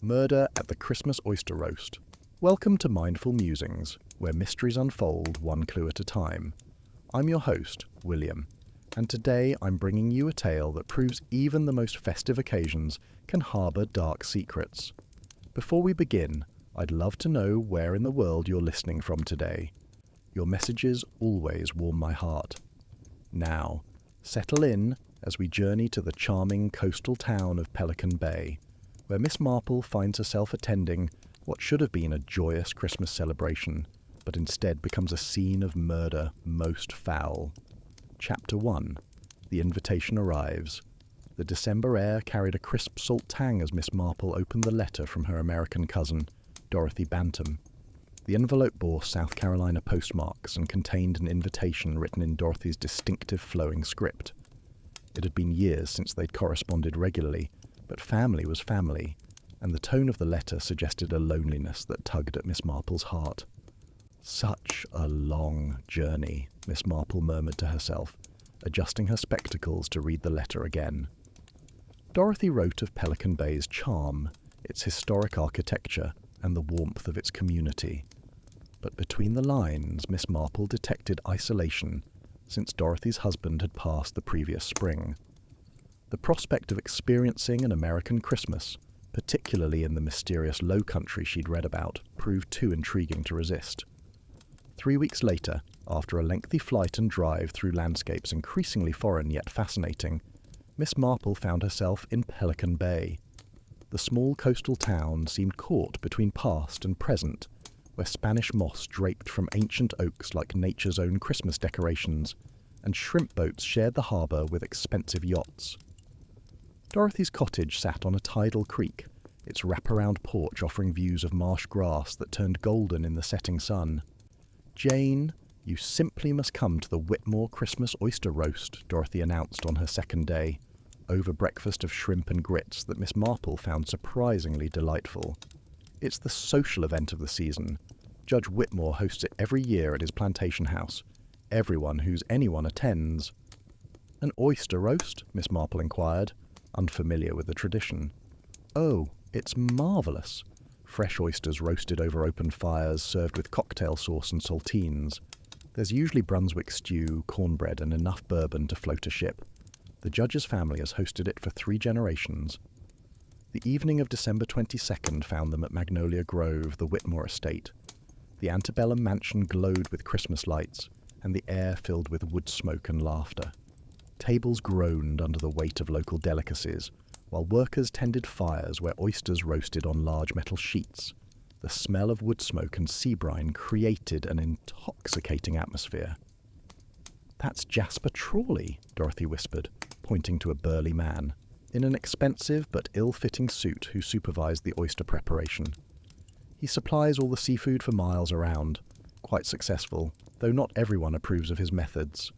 Murder at the Christmas Oyster Roast. Welcome to Mindful Musings, where mysteries unfold one clue at a time. I'm your host, William, and today I'm bringing you a tale that proves even the most festive occasions can harbour dark secrets. Before we begin, I'd love to know where in the world you're listening from today. Your messages always warm my heart. Now, settle in as we journey to the charming coastal town of Pelican Bay, where Miss Marple finds herself attending what should have been a joyous Christmas celebration, but instead becomes a scene of murder most foul. Chapter 1. The invitation arrives. The December air carried a crisp salt tang as Miss Marple opened the letter from her American cousin, Dorothy Bantam. The envelope bore South Carolina postmarks and contained an invitation written in Dorothy's distinctive flowing script. It had been years since they'd corresponded regularly, but family was family, and the tone of the letter suggested a loneliness that tugged at Miss Marple's heart. Such a long journey, Miss Marple murmured to herself, adjusting her spectacles to read the letter again. Dorothy wrote of Pelican Bay's charm, its historic architecture, and the warmth of its community. But between the lines, Miss Marple detected isolation, since Dorothy's husband had passed the previous spring. The prospect of experiencing an American Christmas, particularly in the mysterious Low Country she'd read about, proved too intriguing to resist. 3 weeks later, after a lengthy flight and drive through landscapes increasingly foreign yet fascinating, Miss Marple found herself in Pelican Bay. The small coastal town seemed caught between past and present, where Spanish moss draped from ancient oaks like nature's own Christmas decorations, and shrimp boats shared the harbour with expensive yachts. Dorothy's cottage sat on a tidal creek, its wraparound porch offering views of marsh grass that turned golden in the setting sun. "Jane, you simply must come to the Whitmore Christmas Oyster Roast," Dorothy announced on her second day, over breakfast of shrimp and grits that Miss Marple found surprisingly delightful. It's the social event of the season. Judge Whitmore hosts it every year at his plantation house. Everyone who's anyone attends. "An oyster roast?" Miss Marple inquired, unfamiliar with the tradition. "Oh, it's marvellous. Fresh oysters roasted over open fires, served with cocktail sauce and saltines. There's usually Brunswick stew, cornbread, and enough bourbon to float a ship. The judge's family has hosted it for 3 generations. The evening of December 22nd found them at Magnolia Grove, the Whitmore estate. The antebellum mansion glowed with Christmas lights, and the air filled with wood smoke and laughter. Tables groaned under the weight of local delicacies, while workers tended fires where oysters roasted on large metal sheets. The smell of wood smoke and sea brine created an intoxicating atmosphere. "That's Jasper Trawley," Dorothy whispered, pointing to a burly man, in an expensive but ill-fitting suit who supervised the oyster preparation. "He supplies all the seafood for miles around. Quite successful, though not everyone approves of his methods."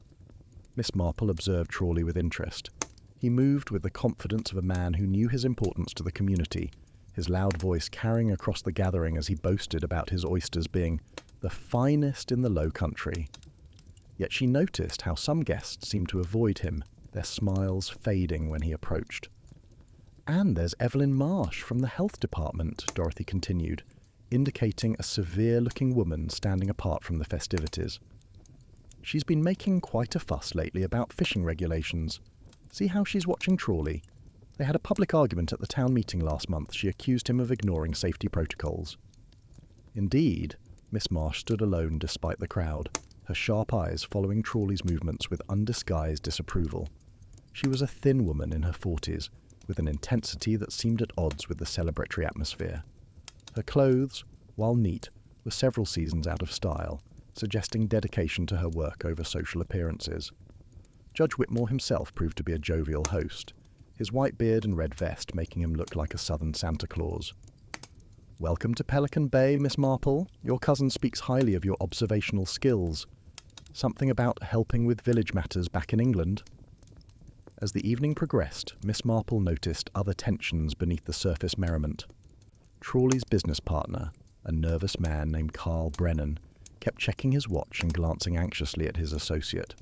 Miss Marple observed Trawley with interest. He moved with the confidence of a man who knew his importance to the community, his loud voice carrying across the gathering as he boasted about his oysters being the finest in the Low Country. Yet she noticed how some guests seemed to avoid him, their smiles fading when he approached. "And there's Evelyn Marsh from the health department," Dorothy continued, indicating a severe-looking woman standing apart from the festivities. "She's been making quite a fuss lately about fishing regulations. See how she's watching Trawley? They had a public argument at the town meeting last month. She accused him of ignoring safety protocols." Indeed, Miss Marsh stood alone despite the crowd, her sharp eyes following Trawley's movements with undisguised disapproval. She was a thin woman in her 40s, with an intensity that seemed at odds with the celebratory atmosphere. Her clothes, while neat, were several seasons out of style, suggesting dedication to her work over social appearances. Judge Whitmore himself proved to be a jovial host, his white beard and red vest making him look like a southern Santa Claus. "Welcome to Pelican Bay, Miss Marple. Your cousin speaks highly of your observational skills. Something about helping with village matters back in England." As the evening progressed, Miss Marple noticed other tensions beneath the surface merriment. Trawley's business partner, a nervous man named Carl Brennan, kept checking his watch and glancing anxiously at his associate.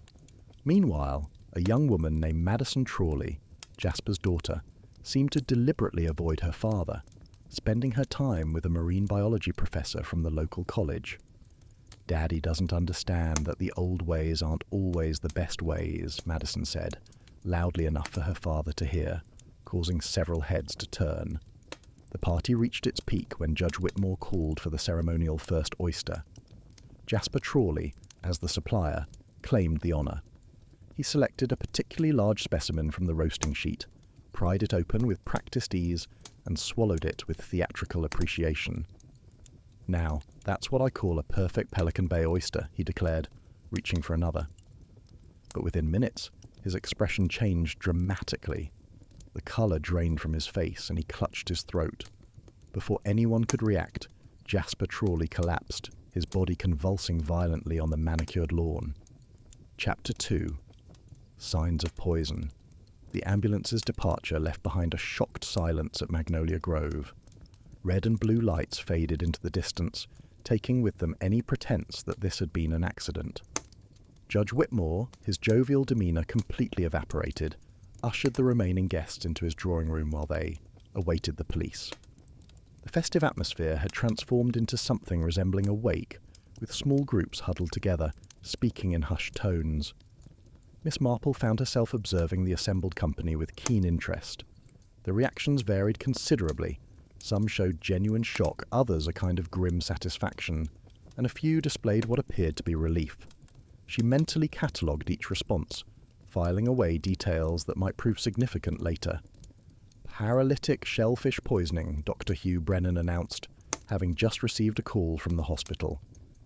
Meanwhile, a young woman named Madison Trawley, Jasper's daughter, seemed to deliberately avoid her father, spending her time with a marine biology professor from the local college. "Daddy doesn't understand that the old ways aren't always the best ways," Madison said, loudly enough for her father to hear, causing several heads to turn. The party reached its peak when Judge Whitmore called for the ceremonial first oyster. Jasper Trawley, as the supplier, claimed the honour. He selected a particularly large specimen from the roasting sheet, pried it open with practised ease, and swallowed it with theatrical appreciation. "Now, that's what I call a perfect Pelican Bay oyster," he declared, reaching for another. But within minutes, his expression changed dramatically. The colour drained from his face and he clutched his throat. Before anyone could react, Jasper Trawley collapsed, his body convulsing violently on the manicured lawn. Chapter 2. Signs of Poison. The ambulance's departure left behind a shocked silence at Magnolia Grove. Red and blue lights faded into the distance, taking with them any pretense that this had been an accident. Judge Whitmore, his jovial demeanour completely evaporated, ushered the remaining guests into his drawing room while they awaited the police. The festive atmosphere had transformed into something resembling a wake, with small groups huddled together, speaking in hushed tones. Miss Marple found herself observing the assembled company with keen interest. The reactions varied considerably. Some showed genuine shock, others a kind of grim satisfaction, and a few displayed what appeared to be relief. She mentally catalogued each response, filing away details that might prove significant later. "Paralytic shellfish poisoning," Dr. Hugh Brennan announced, having just received a call from the hospital.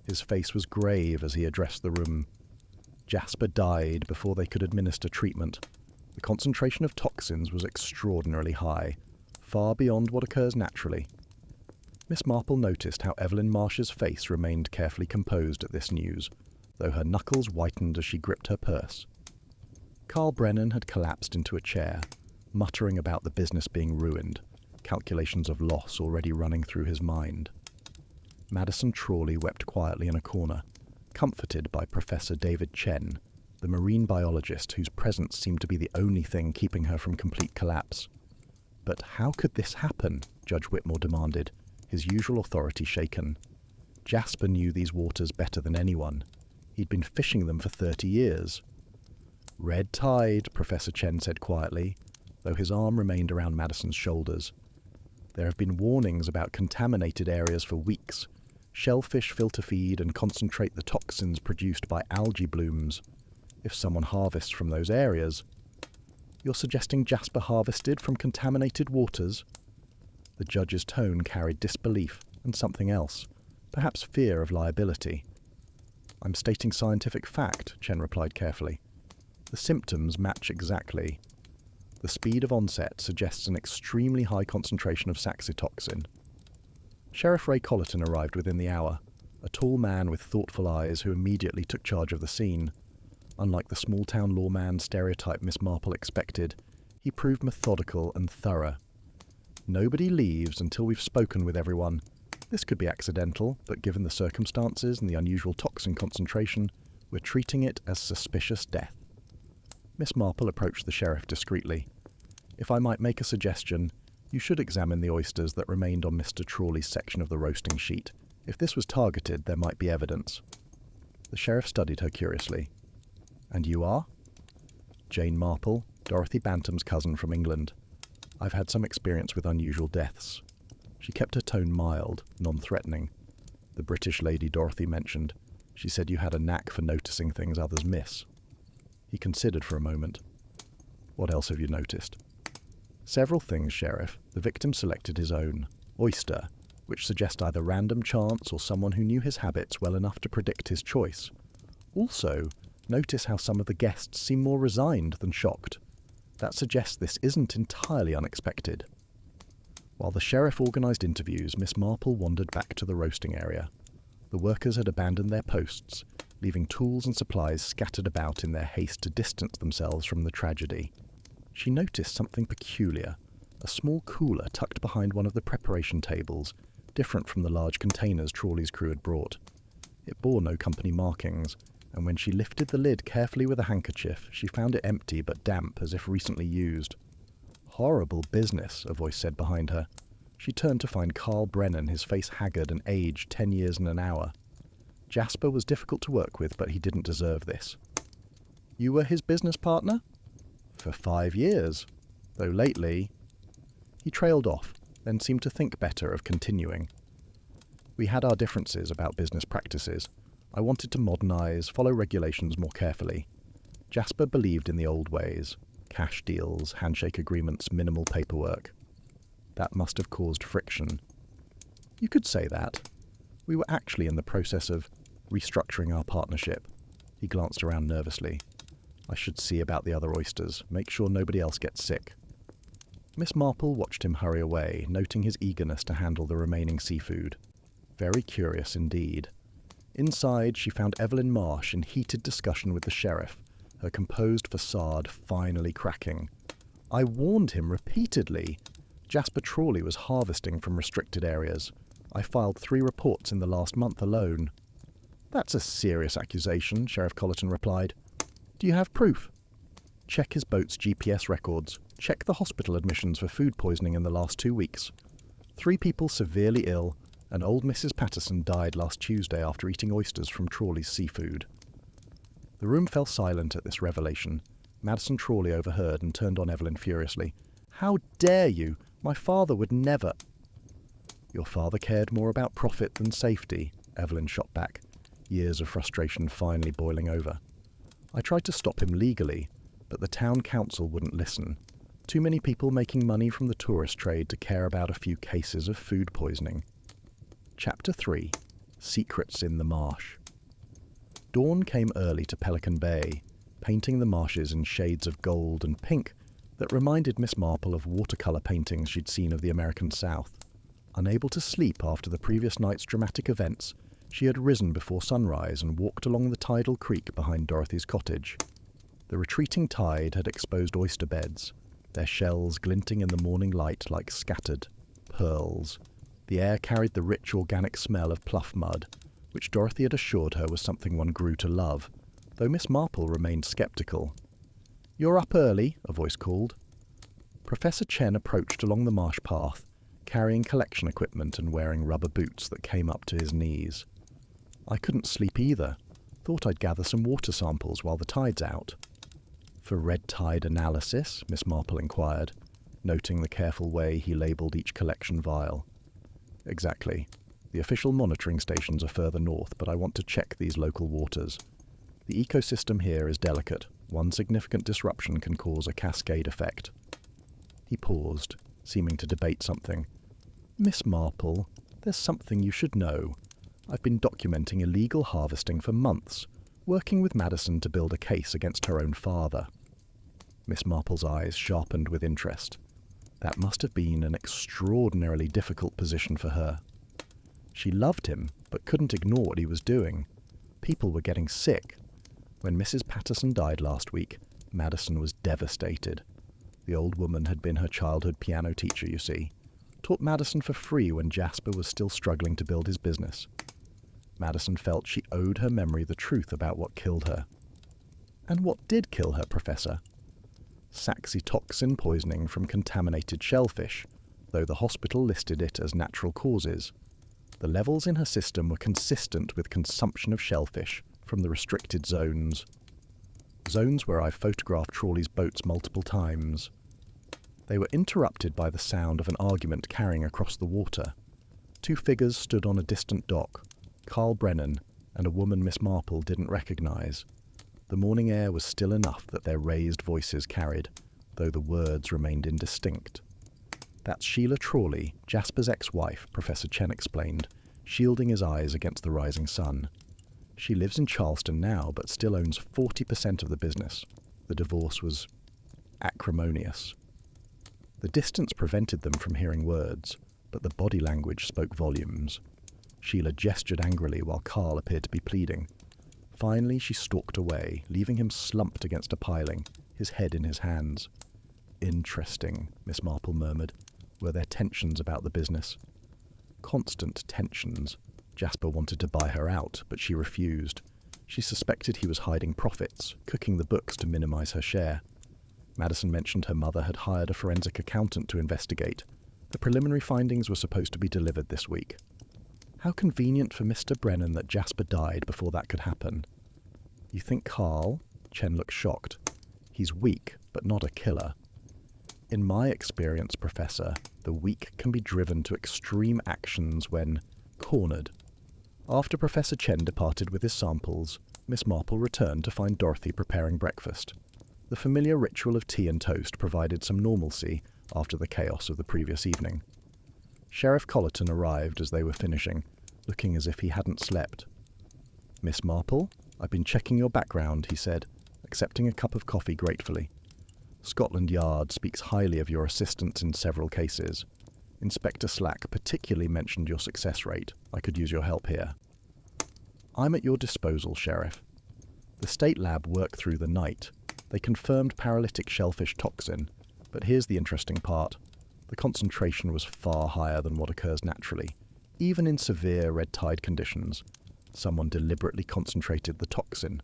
His face was grave as he addressed the room. Jasper died before they could administer treatment. The concentration of toxins was extraordinarily high, far beyond what occurs naturally. Miss Marple noticed how Evelyn Marsh's face remained carefully composed at this news, though her knuckles whitened as she gripped her purse. Carl Brennan had collapsed into a chair, muttering about the business being ruined, calculations of loss already running through his mind. Madison Trawley wept quietly in a corner, comforted by Professor David Chen, the marine biologist whose presence seemed to be the only thing keeping her from complete collapse. "But how could this happen?" Judge Whitmore demanded, his usual authority shaken. Jasper knew these waters better than anyone. He'd been fishing them for 30 years. "Red tide," Professor Chen said quietly, though his arm remained around Madison's shoulders. "There have been warnings about contaminated areas for weeks. Shellfish filter feed and concentrate the toxins produced by algae blooms. If someone harvests from those areas..." "You're suggesting Jasper harvested from contaminated waters?" The judge's tone carried disbelief and something else, perhaps fear of liability. "I'm stating scientific fact," Chen replied carefully. "The symptoms match exactly. The speed of onset suggests an extremely high concentration of saxitoxin." Sheriff Ray Colleton arrived within the hour, a tall man with thoughtful eyes who immediately took charge of the scene. Unlike the small-town lawman stereotype Miss Marple expected, he proved methodical and thorough. "Nobody leaves until we've spoken with everyone. This could be accidental, but given the circumstances and the unusual toxin concentration, we're treating it as suspicious death." Miss Marple approached the sheriff discreetly. "If I might make a suggestion, you should examine the oysters that remained on Mr. Trawley's section of the roasting sheet. If this was targeted, there might be evidence." The sheriff studied her curiously. "And you are?" "Jane Marple, Dorothy Bantam's cousin from England. I've had some experience with unusual deaths." She kept her tone mild, non-threatening. "The British lady Dorothy mentioned. She said you had a knack for noticing things others miss." He considered for a moment. "What else have you noticed?" "Several things, Sheriff. The victim selected his own oyster, which suggests either random chance or someone who knew his habits well enough to predict his choice. Also, notice how some of the guests seem more resigned than shocked. That suggests this isn't entirely unexpected." While the sheriff organised interviews, Miss Marple wandered back to the roasting area. The workers had abandoned their posts, leaving tools and supplies scattered about in their haste to distance themselves from the tragedy. She noticed something peculiar, a small cooler tucked behind one of the preparation tables, different from the large containers Trawley's crew had brought. It bore no company markings, and when she lifted the lid carefully with a handkerchief, she found it empty but damp as if recently used. "Horrible business," a voice said behind her. She turned to find Carl Brennan, his face haggard and aged 10 years and an hour. Jasper was difficult to work with, but he didn't deserve this. "You were his business partner?" "For 5 years. Though lately—" He trailed off, then seemed to think better of continuing. "We had our differences about business practices. I wanted to modernize, follow regulations more carefully. Jasper believed in the old ways. Cash deals, handshake agreements, minimal paperwork. That must have caused friction." "You could say that. We were actually in the process of restructuring our partnership." He glanced around nervously. "I should see about the other oysters, make sure nobody else gets sick." Miss Marple watched him hurry away, noting his eagerness to handle the remaining seafood. Very curious indeed. Inside, she found Evelyn Marsh in heated discussion with the sheriff, her composed facade finally cracking. "I warned him repeatedly. Jasper Trawley was harvesting from restricted areas. I filed 3 reports in the last month alone." "That's a serious accusation," Sheriff Colleton replied. "Do you have proof?" "Check his boat's GPS records. Check the hospital admissions for food poisoning in the last 2 weeks. 3 people severely ill, and old Mrs. Patterson died last Tuesday after eating oysters from Trawley's seafood." The room fell silent at this revelation. Madison Trawley overheard and turned on Evelyn furiously. "How dare you? My father would never—" "Your father cared more about profit than safety," Evelyn shot back, years of frustration finally boiling over. "I tried to stop him legally, but the town council wouldn't listen. Too many people making money from the tourist trade to care about a few cases of food poisoning." Chapter 3. Secrets in the Marsh. Dawn came early to Pelican Bay, painting the marshes in shades of gold and pink that reminded Miss Marple of watercolour paintings she'd seen of the American South. Unable to sleep after the previous night's dramatic events, she had risen before sunrise and walked along the tidal creek behind Dorothy's cottage. The retreating tide had exposed oyster beds, their shells glinting in the morning light like scattered pearls. The air carried the rich organic smell of pluff mud, which Dorothy had assured her was something one grew to love, though Miss Marple remained sceptical. "You're up early," a voice called. Professor Chen approached along the marsh path, carrying collection equipment and wearing rubber boots that came up to his knees. "I couldn't sleep either. Thought I'd gather some water samples while the tide's out." "For red tide analysis?" Miss Marple inquired, noting the careful way he labelled each collection vial. "Exactly. The official monitoring stations are further north, but I want to check these local waters. The ecosystem here is delicate. One significant disruption can cause a cascade effect." He paused, seeming to debate something. "Miss Marple, there's something you should know. I've been documenting illegal harvesting for months, working with Madison to build a case against her own father." Miss Marple's eyes sharpened with interest. That must have been an extraordinarily difficult position for her. She loved him, but couldn't ignore what he was doing. People were getting sick. When Mrs. Patterson died last week, Madison was devastated. The old woman had been her childhood piano teacher, you see. Taught Madison for free when Jasper was still struggling to build his business. Madison felt she owed her memory the truth about what killed her. And what did kill her, Professor? Toxin poisoning from contaminated shellfish, though the hospital listed it as natural causes. The levels in her system were consistent with consumption of shellfish from the restricted zones. Zones where I've photographed Trawley's boats multiple times. They were interrupted by the sound of an argument carrying across the water. 2 figures stood on a distant dock, Carl Brennan and a woman Miss Marple didn't recognise. The morning air was still enough that their raised voices carried, though the words remained indistinct. "That's Sheila Trawley, Jasper's ex-wife," Professor Chen explained, shielding his eyes against the rising sun. "She lives in Charleston now, but still owns 40% of the business. The divorce was acrimonious." The distance prevented them from hearing words, but the body language spoke volumes. Sheila gestured angrily while Carl appeared to be pleading. Finally, she stalked away, leaving him slumped against a piling, his head in his hands. "Interesting," Miss Marple murmured. Were there tensions about the business? Constant tensions. Jasper wanted to buy her out, but she refused. She suspected he was hiding profits, cooking the books to minimize her share. Madison mentioned her mother had hired a forensic accountant to investigate, The preliminary findings were supposed to be delivered this week. How convenient for Mr. Brennan that Jasper died before that could happen. You think Carl? Chen looked shocked. He's weak, but not a killer. In my experience, Professor, the weak can be driven to extreme actions when cornered. After Professor Chen departed with his samples, Miss Marple returned to find Dorothy preparing breakfast. The familiar ritual of tea and toast provided some normalcy after the chaos of the previous evening. Sheriff Colleton arrived as they were finishing, looking as if he hadn't slept. "Miss Marple, I've been checking your background," he said, accepting a cup of coffee gratefully. "Scotland Yard speaks highly of your assistance in several cases. Inspector Slack particularly mentioned your success rate. I could use your help here." "I'm at your disposal, Sheriff. The state lab worked through the night. They confirmed paralytic shellfish toxin, but here's the interesting part. The concentration was far higher than what occurs naturally, even in severe red tide conditions. Someone deliberately concentrated the toxin."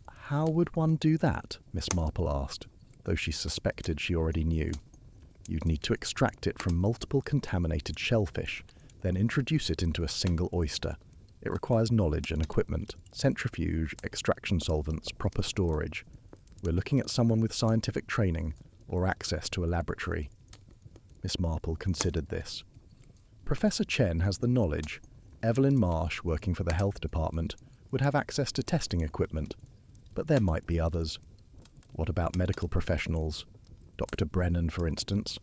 "How would one do that?" Miss Marple asked, though she suspected she already knew. "You'd need to extract it from multiple contaminated shellfish, then introduce it into a single oyster. It requires knowledge and equipment, centrifuge, extraction solvents, proper storage. We're looking at someone with scientific training or access to a laboratory." Miss Marple considered this. "Professor Chen has the knowledge. Evelyn Marsh, working for the health department, would have access to testing equipment. But there might be others. What about medical professionals? Dr. Brennan, for instance?"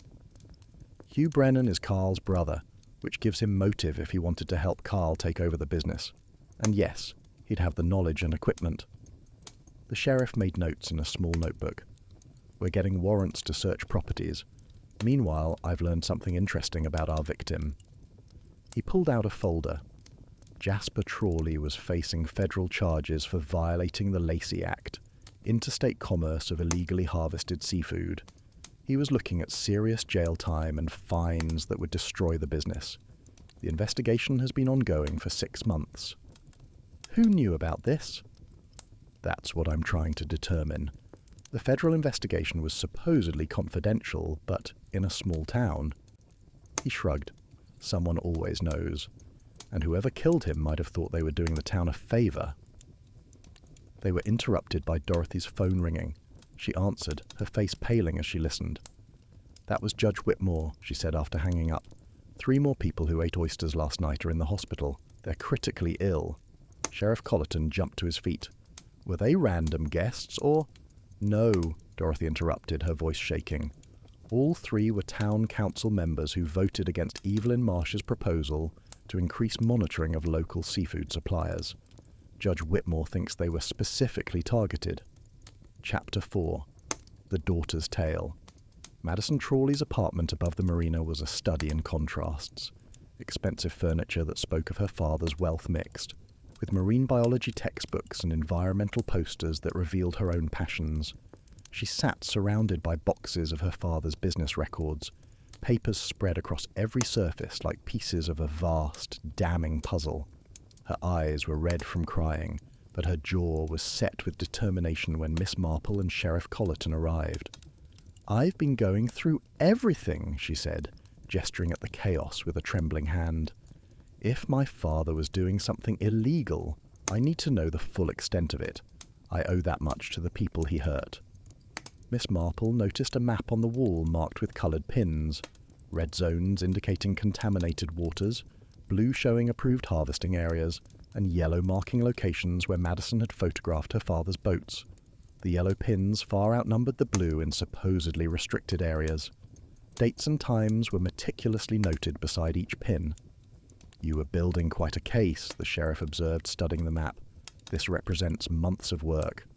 "Hugh Brennan is Carl's brother, which gives him motive if he wanted to help Carl take over the business. And yes, he'd have the knowledge and equipment." The sheriff made notes in a small notebook. "We're getting warrants to search properties. Meanwhile, I've learned something interesting about our victim." He pulled out a folder. Jasper Trawley was facing federal charges for violating the Lacey Act, interstate commerce of illegally harvested seafood. He was looking at serious jail time and fines that would destroy the business. The investigation has been ongoing for 6 months. Who knew about this? That's what I'm trying to determine. The federal investigation was supposedly confidential, but in a small town. He shrugged. Someone always knows. And whoever killed him might have thought they were doing the town a favor. They were interrupted by Dorothy's phone ringing. She answered, her face paling as she listened. "That was Judge Whitmore," she said after hanging up. 3 more people who ate oysters last night are in the hospital. They're critically ill." Sheriff Colleton jumped to his feet. "Were they random guests, or—" "No," Dorothy interrupted, her voice shaking. "All 3 were town council members who voted against Evelyn Marsh's proposal to increase monitoring of local seafood suppliers. Judge Whitmore thinks they were specifically targeted." Chapter 4. The Daughter's Tale. Madison Trawley's apartment above the marina was a study in contrasts. Expensive furniture that spoke of her father's wealth mixed, with marine biology textbooks and environmental posters that revealed her own passions. She sat surrounded by boxes of her father's business records, papers spread across every surface like pieces of a vast, damning puzzle. Her eyes were red from crying, but her jaw was set with determination when Miss Marple and Sheriff Colleton arrived. "I've been going through everything," she said, gesturing at the chaos with a trembling hand. "If my father was doing something illegal, I need to know the full extent of it. I owe that much to the people he hurt." Miss Marple noticed a map on the wall marked with coloured pins, red zones indicating contaminated waters, blue showing approved harvesting areas, and yellow marking locations where Madison had photographed her father's boats. The yellow pins far outnumbered the blue in supposedly restricted areas. Dates and times were meticulously noted beside each pin. "You were building quite a case," the sheriff observed, studying the map. "This represents months of work."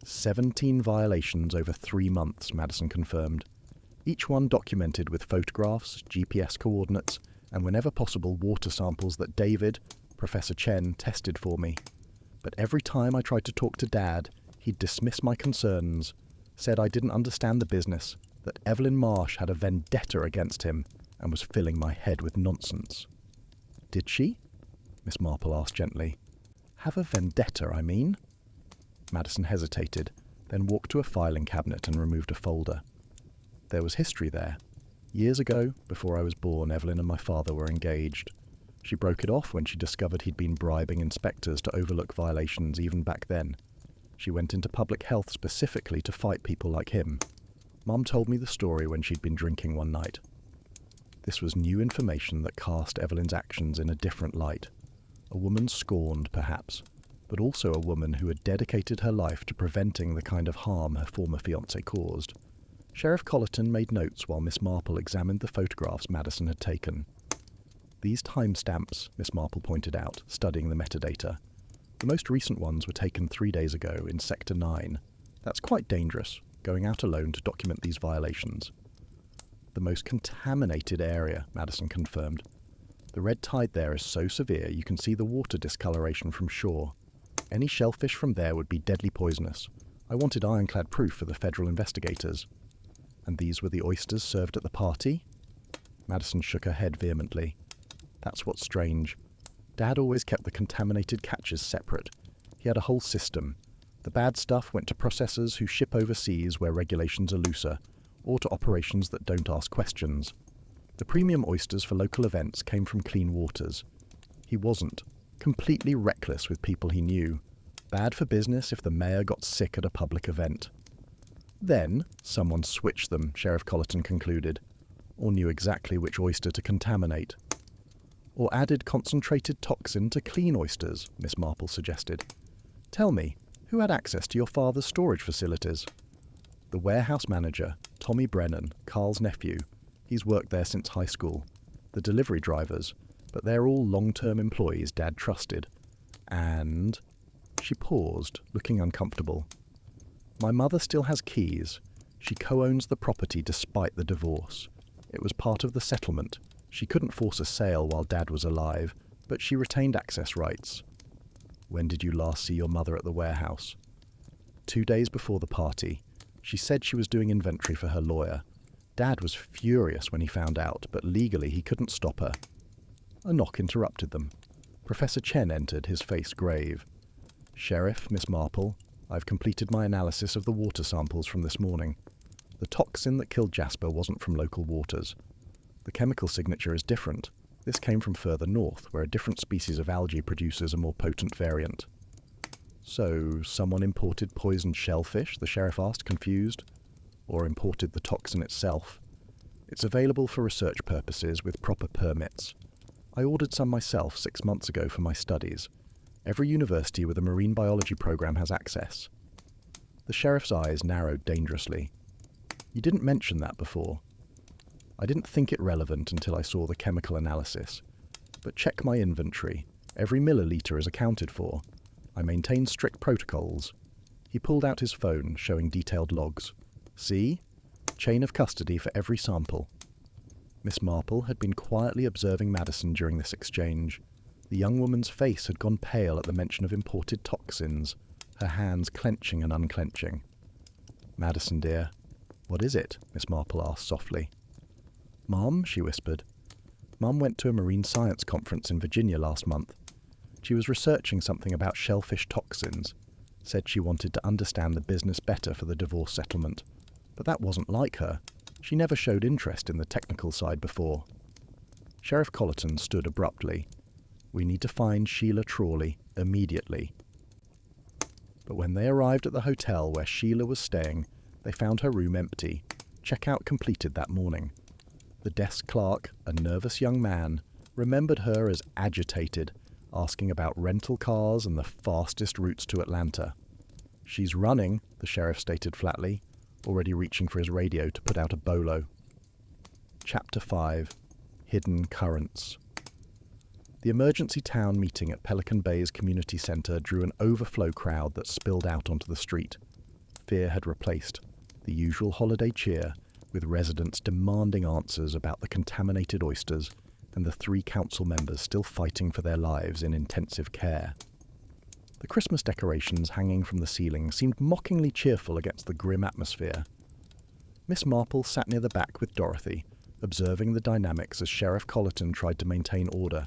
17 violations over 3 months, Madison confirmed. Each one documented with photographs, GPS coordinates, and whenever possible water samples that David, Professor Chen, tested for me. But every time I tried to talk to Dad, he'd dismiss my concerns, said I didn't understand the business, that Evelyn Marsh had a vendetta against him, and was filling my head with nonsense. "Did she?" Miss Marple asked gently. "Have a vendetta, I mean?" Madison hesitated, then walked to a filing cabinet and removed a folder. There was history there. Years ago, before I was born, Evelyn and my father were engaged. She broke it off when she discovered he'd been bribing inspectors to overlook violations even back then. She went into public health specifically to fight people like him. Mum told me the story when she'd been drinking one night. This was new information that cast Evelyn's actions in a different light. A woman scorned, perhaps, but also a woman who had dedicated her life to preventing the kind of harm her former fiancé caused. Sheriff Colleton made notes while Miss Marple examined the photographs Madison had taken. These timestamps, Miss Marple pointed out, studying the metadata. The most recent ones were taken 3 days ago in Sector 9. That's quite dangerous, going out alone to document these violations. The most contaminated area, Madison confirmed. The red tide there is so severe you can see the water discoloration from shore. Any shellfish from there would be deadly poisonous. I wanted ironclad proof for the federal investigators. And these were the oysters served at the party? Madison shook her head vehemently. That's what's strange. Dad always kept the contaminated catches separate. He had a whole system. The bad stuff went to processors who ship overseas where regulations are looser, or to operations that don't ask questions. The premium oysters for local events came from clean waters. He wasn't. Completely reckless with people he knew. Bad for business if the mayor got sick at a public event. Then, someone switched them, Sheriff Colleton concluded, or knew exactly which oyster to contaminate. Or added concentrated toxin to clean oysters, Miss Marple suggested. Tell me, who had access to your father's storage facilities? The warehouse manager, Tommy Brennan, Carl's nephew. He's worked there since high school. The delivery drivers, but they're all long-term employees Dad trusted. And... She paused, looking uncomfortable. My mother still has keys. She co-owns the property despite the divorce. It was part of the settlement. She couldn't force a sale while Dad was alive, but she retained access rights. When did you last see your mother at the warehouse? 2 days before the party. She said she was doing inventory for her lawyer. Dad was furious when he found out, but legally he couldn't stop her. A knock interrupted them. Professor Chen entered, his face grave. Sheriff, Miss Marple, I've completed my analysis of the water samples from this morning. The toxin that killed Jasper wasn't from local waters. The chemical signature is different. This came from further north, where a different species of algae produces a more potent variant. So, someone imported poisoned shellfish, the sheriff asked, confused? Or imported the toxin itself? It's available for research purposes with proper permits. I ordered some myself 6 months ago for my studies. Every university with a marine biology program has access. The sheriff's eyes narrowed dangerously. You didn't mention that before. I didn't think it relevant until I saw the chemical analysis. But check my inventory. Every milliliter is accounted for. I maintain strict protocols. He pulled out his phone, showing detailed logs. See? Chain of custody for every sample. Miss Marple had been quietly observing Madison during this exchange. The young woman's face had gone pale at the mention of imported toxins, her hands clenching and unclenching. Madison, dear, what is it? Miss Marple asked softly. Mom, she whispered. Mum went to a marine science conference in Virginia last month. She was researching something about shellfish toxins. Said she wanted to understand the business better for the divorce settlement. But that wasn't like her. She never showed interest in the technical side before. Sheriff Colleton stood abruptly. We need to find Sheila Trawley immediately. But when they arrived at the hotel where Sheila was staying, they found her room empty. Checkout completed that morning. The desk clerk, a nervous young man, remembered her as agitated, asking about rental cars and the fastest routes to Atlanta. She's running, the sheriff stated flatly, already reaching for his radio to put out a bolo. Chapter 5. Hidden Currents. The emergency town meeting at Pelican Bay's community centre drew an overflow crowd that spilled out onto the street. Fear had replaced the usual holiday cheer, with residents demanding answers about the contaminated oysters and the 3 council members still fighting for their lives in intensive care. The Christmas decorations hanging from the ceiling seemed mockingly cheerful against the grim atmosphere. Miss Marple sat near the back with Dorothy, observing the dynamics as Sheriff Colleton tried to maintain order.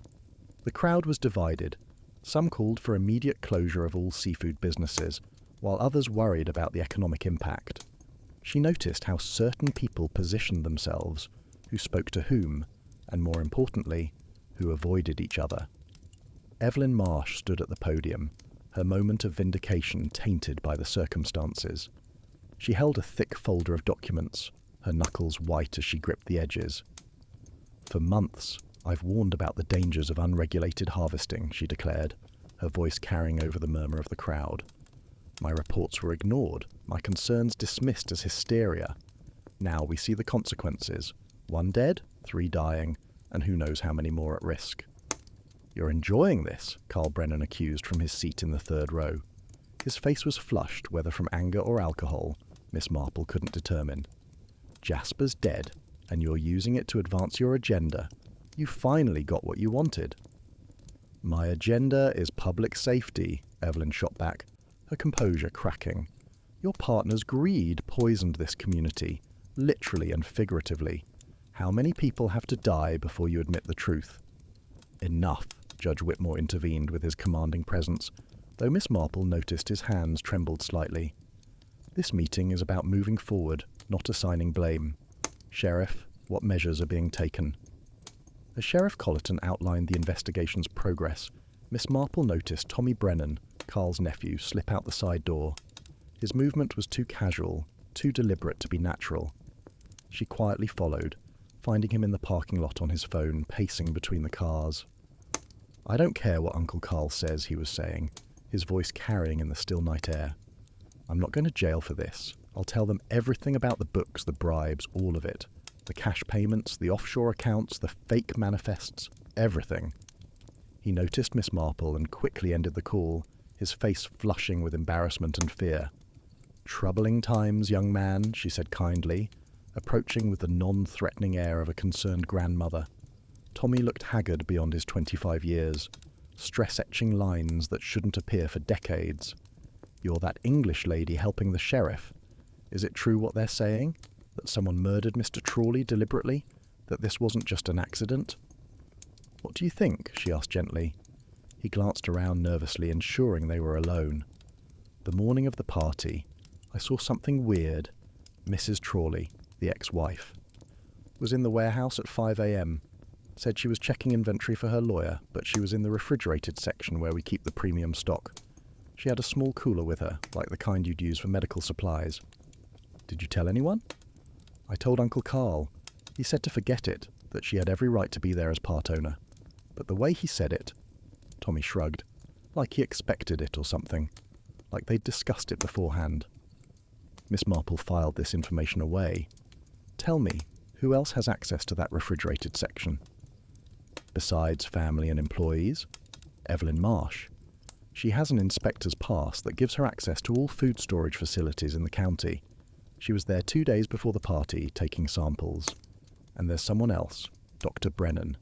The crowd was divided. Some called for immediate closure of all seafood businesses, while others worried about the economic impact. She noticed how certain people positioned themselves, who spoke to whom, and more importantly, who avoided each other. Evelyn Marsh stood at the podium, her moment of vindication tainted by the circumstances. She held a thick folder of documents, her knuckles white as she gripped the edges. "For months, I've warned about the dangers of unregulated harvesting," she declared, her voice carrying over the murmur of the crowd. "My reports were ignored, my concerns dismissed as hysteria. Now we see the consequences. 1 dead, 3 dying, and who knows how many more at risk." "You're enjoying this," Carl Brennan accused from his seat in the third row. His face was flushed, whether from anger or alcohol, Miss Marple couldn't determine. "Jasper's dead, and you're using it to advance your agenda. You finally got what you wanted." "My agenda is public safety," Evelyn shot back, her composure cracking. "Your partner's greed poisoned this community, literally and figuratively. How many people have to die before you admit the truth?" "Enough," Judge Whitmore intervened with his commanding presence, though Miss Marple noticed his hands trembled slightly. "This meeting is about moving forward, not assigning blame. Sheriff, what measures are being taken?" As Sheriff Colleton outlined the investigation's progress, Miss Marple noticed Tommy Brennan, Carl's nephew, slip out the side door. His movement was too casual, too deliberate to be natural. She quietly followed, finding him in the parking lot on his phone, pacing between the cars. "I don't care what Uncle Carl says," he was saying, his voice carrying in the still night air. "I'm not going to jail for this. I'll tell them everything about the books, the bribes, all of it. The cash payments, the offshore accounts, the fake manifests, everything." He noticed Miss Marple and quickly ended the call, his face flushing with embarrassment and fear. "Troubling times, young man," she said kindly, approaching with the non-threatening air of a concerned grandmother. Tommy looked haggard beyond his 25 years, stress-etching lines that shouldn't appear for decades. "You're that English lady helping the sheriff. Is it true what they're saying? That someone murdered Mr. Trawley deliberately? That this wasn't just an accident?" "What do you think?" she asked gently. He glanced around nervously, ensuring they were alone. "The morning of the party, I saw something weird. Mrs. Trawley, the ex-wife, was in the warehouse at 5 a.m. Said she was checking inventory for her lawyer, but she was in the refrigerated section where we keep the premium stock. She had a small cooler with her, like the kind you'd use for medical supplies." "Did you tell anyone?" "I told Uncle Carl. He said to forget it, that she had every right to be there as part owner. But the way he said it," Tommy shrugged, "like he expected it or something. Like they'd discussed it beforehand." Miss Marple filed this information away. "Tell me, who else has access to that refrigerated section?" "Besides family and employees, Evelyn Marsh. She has an inspector's pass that gives her access to all food storage facilities in the county. She was there 2 days before the party, taking samples. And there's someone else, Dr. Brennan.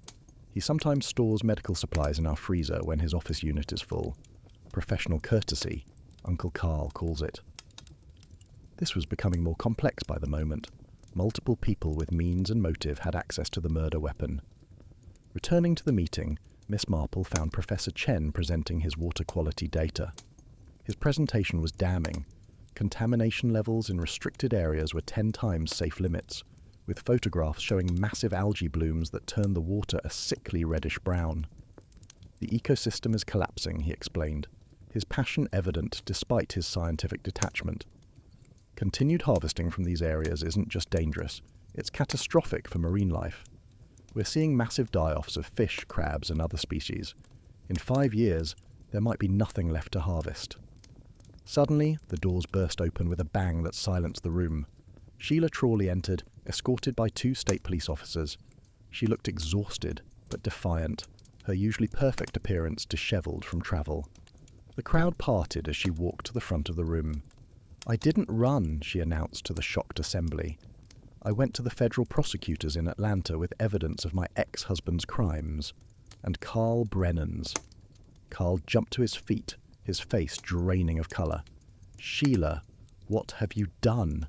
He sometimes stores medical supplies in our freezer when his office unit is full. Professional courtesy, Uncle Carl calls it." This was becoming more complex by the moment. Multiple people with means and motive had access to the murder weapon. Returning to the meeting, Miss Marple found Professor Chen presenting his water quality data. His presentation was damning. Contamination levels in restricted areas were 10 times safe limits, with photographs showing massive algae blooms that turned the water a sickly reddish-brown. "The ecosystem is collapsing," he explained, his passion evident despite his scientific detachment. "Continued harvesting from these areas isn't just dangerous, it's catastrophic for marine life. We're seeing massive die-offs of fish, crabs, and other species. In 5 years, there might be nothing left to harvest." Suddenly, the doors burst open with a bang that silenced the room. Sheila Trawley entered, escorted by 2 state police officers. She looked exhausted, but defiant, her usually perfect appearance dishevelled from travel. The crowd parted as she walked to the front of the room. "I didn't run," she announced to the shocked assembly. "I went to the federal prosecutors in Atlanta with evidence of my ex-husband's crimes. And Carl Brennan's." Carl jumped to his feet, his face draining of colour. "Sheila, what have you done?"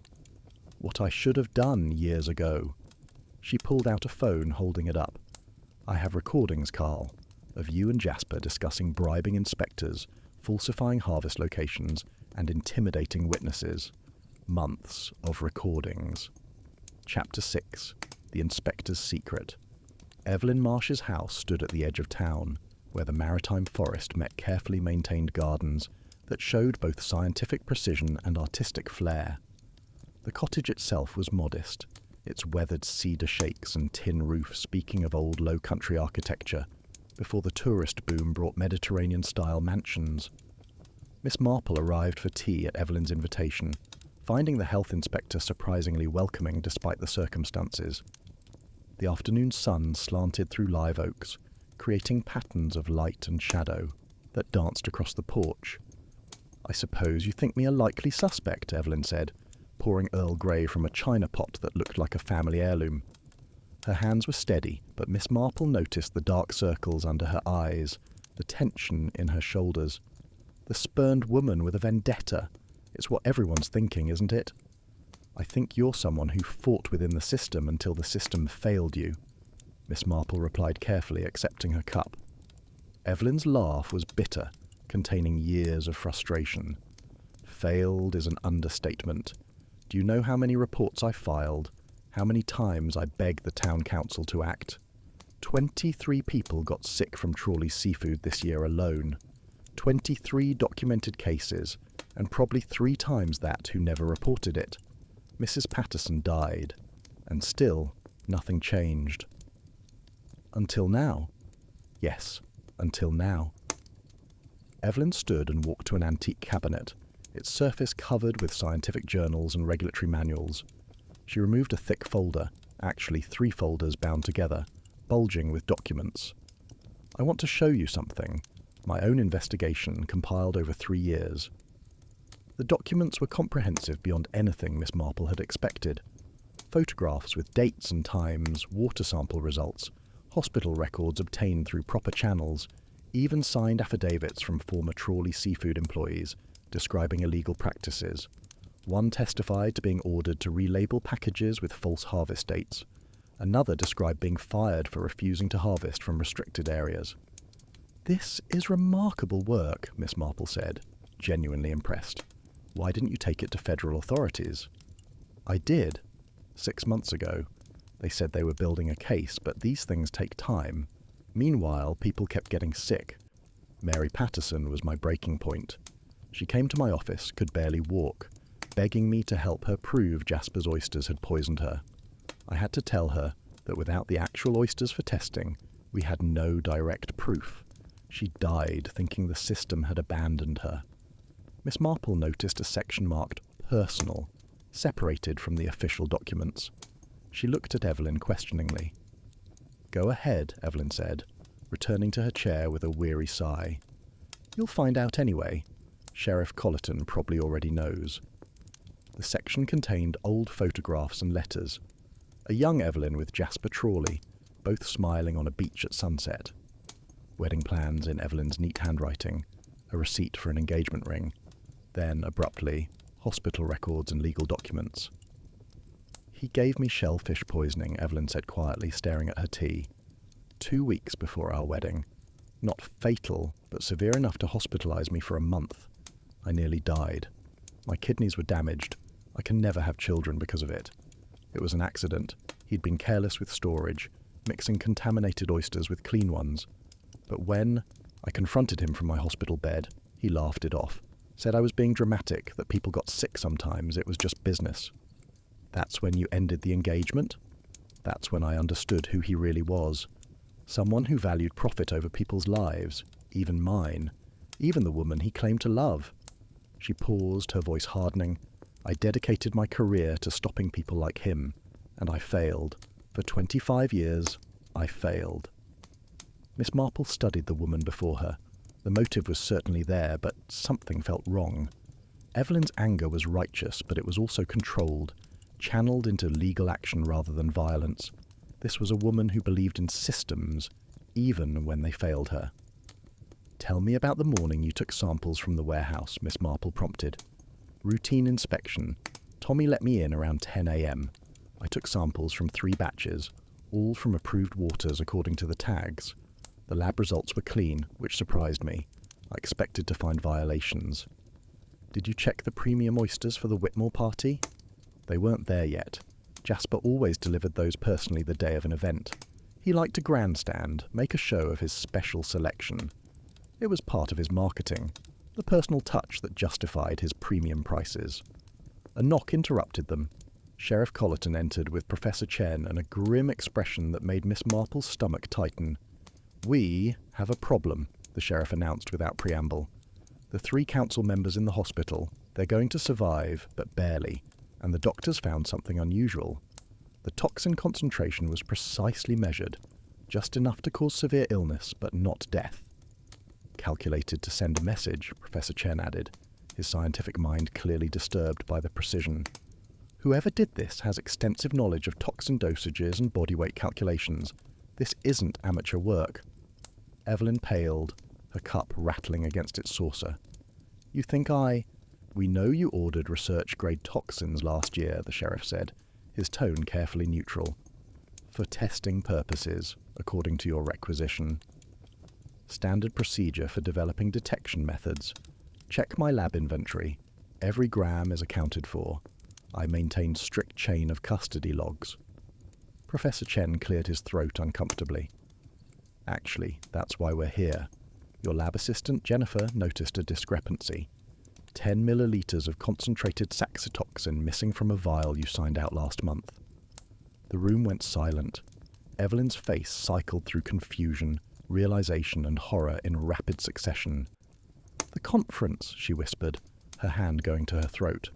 "What I should have done years ago." She pulled out a phone, holding it up. "I have recordings, Carl, of you and Jasper discussing bribing inspectors, falsifying harvest locations, and intimidating witnesses. Months of recordings." Chapter 6. the inspector's secret. Evelyn Marsh's house stood at the edge of town, where the maritime forest met carefully maintained gardens that showed both scientific precision and artistic flair. The cottage itself was modest, its weathered cedar shakes and tin roof speaking of old low-country architecture, before the tourist boom brought Mediterranean-style mansions. Miss Marple arrived for tea at Evelyn's invitation, finding the health inspector surprisingly welcoming despite the circumstances. The afternoon sun slanted through live oaks, creating patterns of light and shadow that danced across the porch. "I suppose you think me a likely suspect," Evelyn said, pouring Earl Grey from a china pot that looked like a family heirloom. Her hands were steady, but Miss Marple noticed the dark circles under her eyes, the tension in her shoulders. The spurned woman with a vendetta. It's what everyone's thinking, isn't it? "I think you're someone who fought within the system until the system failed you," Miss Marple replied carefully, accepting her cup. Evelyn's laugh was bitter, containing years of frustration. "Failed is an understatement. Do you know how many reports I filed? How many times I begged the town council to act? 23 people got sick from trawly seafood this year alone. 23 documented cases, and probably 3 times that who never reported it. Mrs. Patterson died, and still nothing changed. Until now. Yes, until now." Evelyn stood and walked to an antique cabinet, its surface covered with scientific journals and regulatory manuals. She removed a thick folder, actually 3 folders bound together, bulging with documents. "I want to show you something. My own investigation compiled over 3 years." The documents were comprehensive beyond anything Miss Marple had expected. Photographs with dates and times, water sample results, hospital records obtained through proper channels, even signed affidavits from former trawly seafood employees describing illegal practices. One testified to being ordered to relabel packages with false harvest dates. Another described being fired for refusing to harvest from restricted areas. "This is remarkable work," Miss Marple said, genuinely impressed. "Why didn't you take it to federal authorities?" "I did. 6 months ago. They said they were building a case, but these things take time. Meanwhile, people kept getting sick. Mary Patterson was my breaking point. She came to my office, could barely walk, begging me to help her prove Jasper's oysters had poisoned her. I had to tell her that without the actual oysters for testing, we had no direct proof. She died thinking the system had abandoned her." Miss Marple noticed a section marked "Personal," separated from the official documents. She looked at Evelyn questioningly. "Go ahead," Evelyn said, returning to her chair with a weary sigh. "You'll find out anyway. Sheriff Colleton probably already knows." The section contained old photographs and letters. A young Evelyn with Jasper Trawley, both smiling on a beach at sunset. Wedding plans in Evelyn's neat handwriting, a receipt for an engagement ring. Then, abruptly, hospital records and legal documents. "He gave me shellfish poisoning," Evelyn said quietly, staring at her tea. 2 weeks before our wedding. Not fatal, but severe enough to hospitalize me for a month. I nearly died. My kidneys were damaged. I can never have children because of it. It was an accident. He'd been careless with storage, mixing contaminated oysters with clean ones. But when I confronted him from my hospital bed, he laughed it off. Said I was being dramatic, that people got sick sometimes, it was just business. That's when you ended the engagement? That's when I understood who he really was. Someone who valued profit over people's lives, even mine, even the woman he claimed to love. She paused, her voice hardening. I dedicated my career to stopping people like him, and I failed. For 25 years, I failed. Miss Marple studied the woman before her. The motive was certainly there, but something felt wrong. Evelyn's anger was righteous, but it was also controlled, channeled into legal action rather than violence. This was a woman who believed in systems, even when they failed her. "Tell me about the morning you took samples from the warehouse," Miss Marple prompted. "Routine inspection. Tommy let me in around 10 a.m. I took samples from 3 batches, all from approved waters according to the tags. The lab results were clean, which surprised me. I expected to find violations. Did you check the premium oysters for the Whitmore party? They weren't there yet. Jasper always delivered those personally the day of an event. He liked to grandstand, make a show of his special selection. It was part of his marketing, the personal touch that justified his premium prices. A knock interrupted them. Sheriff Colleton entered with Professor Chen and a grim expression that made Miss Marple's stomach tighten. "We have a problem," the sheriff announced without preamble. "The 3 council members in the hospital, they're going to survive, but barely, and the doctors found something unusual. The toxin concentration was precisely measured, just enough to cause severe illness, but not death." "Calculated to send a message," Professor Chen added, his scientific mind clearly disturbed by the precision. "Whoever did this has extensive knowledge of toxin dosages and body weight calculations. This isn't amateur work." Evelyn paled, her cup rattling against its saucer. "You think We know you ordered research-grade toxins last year," the sheriff said, his tone carefully neutral. "For testing purposes, according to your requisition. Standard procedure for developing detection methods. Check my lab inventory. Every gram is accounted for. I maintain strict chain of custody logs." Professor Chen cleared his throat uncomfortably. "Actually, that's why we're here. Your lab assistant, Jennifer, noticed a discrepancy. 10 milliliters of concentrated saxitoxin missing from a vial you signed out last month." The room went silent. Evelyn's face cycled through confusion, realization, and horror in rapid succession. "The conference," she whispered, her hand going to her throat.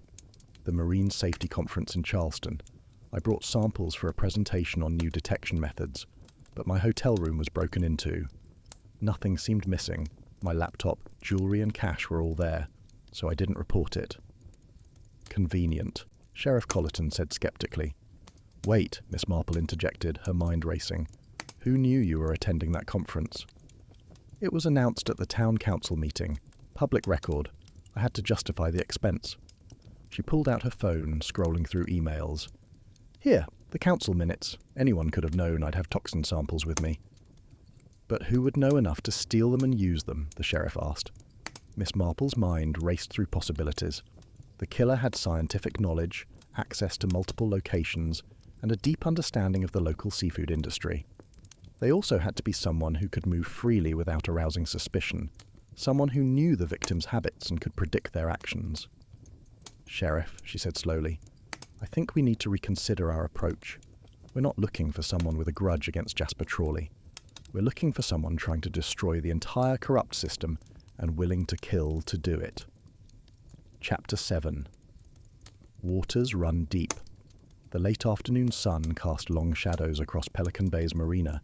"The Marine Safety Conference in Charleston. I brought samples for a presentation on new detection methods, but my hotel room was broken into. Nothing seemed missing. My laptop, jewelry, and cash were all there, so I didn't report it." "Convenient," Sheriff Colleton said skeptically. "Wait," Miss Marple interjected, her mind racing. "Who knew you were attending that conference?" "It was announced at the town council meeting. Public record. I had to justify the expense." She pulled out her phone, scrolling through emails. "Here, the council minutes. Anyone could have known I'd have toxin samples with me." "But who would know enough to steal them and use them?" the sheriff asked. Miss Marple's mind raced through possibilities. The killer had scientific knowledge, access to multiple locations, and a deep understanding of the local seafood industry. They also had to be someone who could move freely without arousing suspicion, someone who knew the victim's habits and could predict their actions. "Sheriff," she said slowly, "I think we need to reconsider our approach. We're not looking for someone with a grudge against Jasper Trawley. We're looking for someone trying to destroy the entire corrupt system and willing to kill to do it." Chapter 7. Waters run deep. The late afternoon sun cast long shadows across Pelican Bay's marina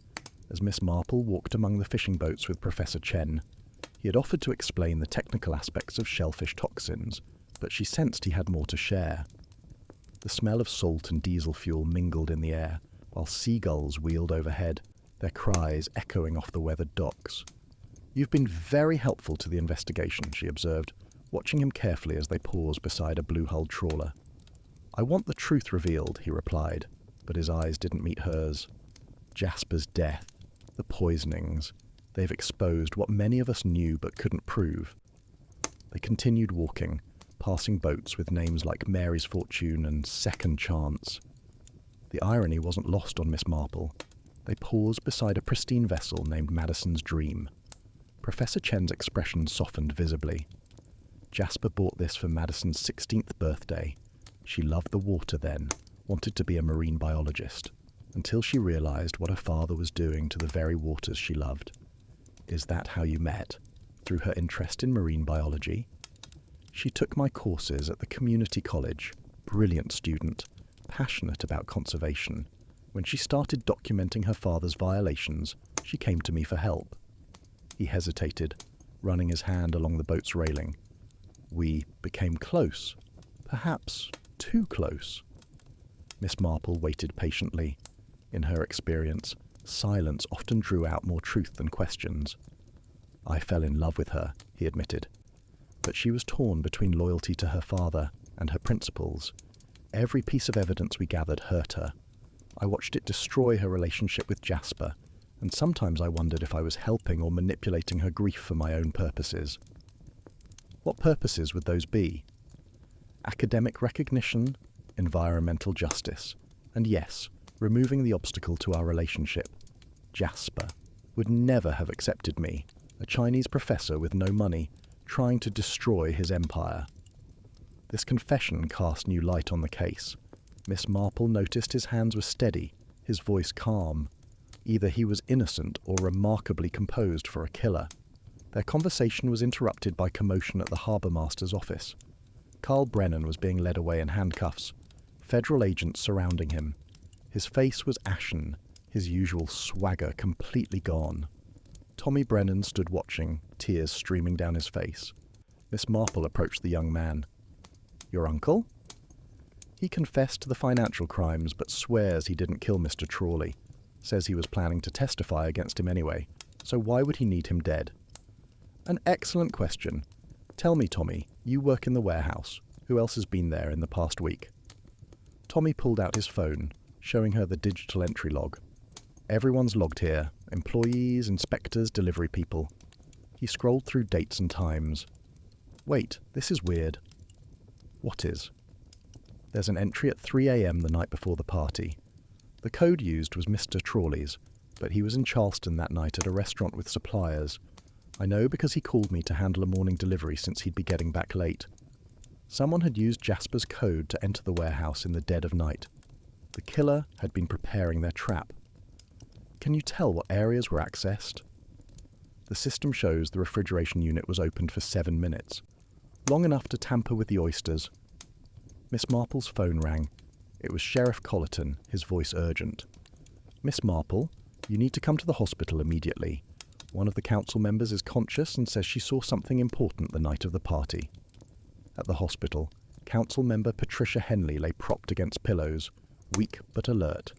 as Miss Marple walked among the fishing boats with Professor Chen. He had offered to explain the technical aspects of shellfish toxins, but she sensed he had more to share. The smell of salt and diesel fuel mingled in the air, while seagulls wheeled overhead, their cries echoing off the weathered docks. "You've been very helpful to the investigation," she observed, watching him carefully as they paused beside a blue-hulled trawler. "I want the truth revealed," he replied, but his eyes didn't meet hers. "Jasper's death, the poisonings, they've exposed what many of us knew but couldn't prove." They continued walking, passing boats with names like Mary's Fortune and Second Chance. The irony wasn't lost on Miss Marple. They paused beside a pristine vessel named Madison's Dream. Professor Chen's expression softened visibly. Jasper bought this for Madison's 16th birthday. She loved the water then, wanted to be a marine biologist, until she realized what her father was doing to the very waters she loved. "Is that how you met? Through her interest in marine biology?" "She took my courses at the community college. Brilliant student, passionate about conservation. When she started documenting her father's violations, she came to me for help." He hesitated, running his hand along the boat's railing. "We became close. Perhaps too close." Miss Marple waited patiently. In her experience, silence often drew out more truth than questions. "I fell in love with her," he admitted. But she was torn between loyalty to her father and her principles. Every piece of evidence we gathered hurt her. I watched it destroy her relationship with Jasper, and sometimes I wondered if I was helping or manipulating her grief for my own purposes. What purposes would those be? Academic recognition, environmental justice, And yes, removing the obstacle to our relationship. Jasper would never have accepted me, a Chinese professor with no money, trying to destroy his empire. This confession cast new light on the case. Miss Marple noticed his hands were steady, his voice calm. Either he was innocent or remarkably composed for a killer. Their conversation was interrupted by commotion at the harbour master's office. Carl Brennan was being led away in handcuffs, federal agents surrounding him. His face was ashen, his usual swagger completely gone. Tommy Brennan stood watching, tears streaming down his face. Miss Marple approached the young man. "Your uncle?" He confessed to the financial crimes, but swears he didn't kill Mr. Trawley. Says he was planning to testify against him anyway, so why would he need him dead? An excellent question. Tell me, Tommy, you work in the warehouse. Who else has been there in the past week? Tommy pulled out his phone, showing her the digital entry log. Everyone's logged here. Employees, inspectors, delivery people. He scrolled through dates and times. Wait, this is weird. What is? There's an entry at 3 a.m. the night before the party. The code used was Mr. Trawley's, but he was in Charleston that night at a restaurant with suppliers. I know because he called me to handle a morning delivery since he'd be getting back late. Someone had used Jasper's code to enter the warehouse in the dead of night. The killer had been preparing their trap. Can you tell what areas were accessed? The system shows the refrigeration unit was opened for 7 minutes, long enough to tamper with the oysters. Miss Marple's phone rang. It was Sheriff Colleton, his voice urgent. "Miss Marple, you need to come to the hospital immediately. One of the council members is conscious and says she saw something important the night of the party." At the hospital, council member Patricia Henley lay propped against pillows, weak but alert.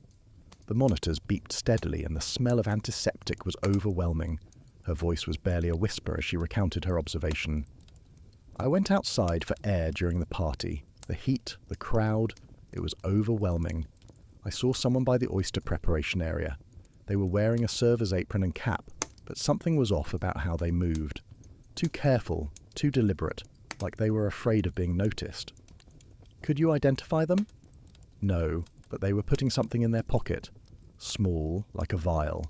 The monitors beeped steadily and the smell of antiseptic was overwhelming. Her voice was barely a whisper as she recounted her observation. "I went outside for air during the party. The heat, the crowd, it was overwhelming. I saw someone by the oyster preparation area. They were wearing a server's apron and cap, but something was off about how they moved. Too careful, too deliberate, like they were afraid of being noticed." "Could you identify them?" "No, but they were putting something in their pocket. Small, like a vial.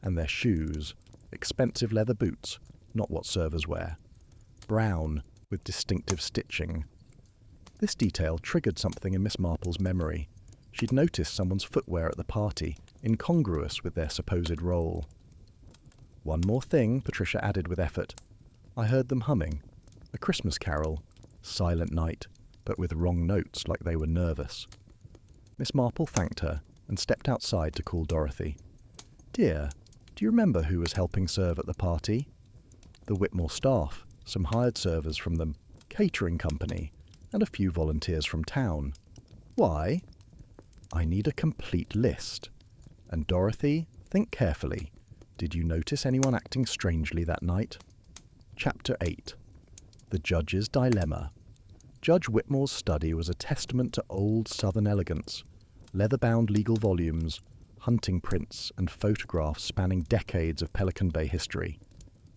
And their shoes, expensive leather boots, not what servers wear. Brown, with distinctive stitching." This detail triggered something in Miss Marple's memory. She'd noticed someone's footwear at the party, incongruous with their supposed role. "One more thing," Patricia added with effort. "I heard them humming. A Christmas carol. Silent night, but with wrong notes like they were nervous." Miss Marple thanked her and stepped outside to call Dorothy. "Dear, do you remember who was helping serve at the party?" "The Whitmore staff, some hired servers from the catering company, and a few volunteers from town." "Why?" "I need a complete list. And Dorothy, think carefully. Did you notice anyone acting strangely that night?" Chapter 8. The Judge's Dilemma. Judge Whitmore's study was a testament to old Southern elegance. Leather-bound legal volumes, hunting prints, and photographs spanning decades of Pelican Bay history.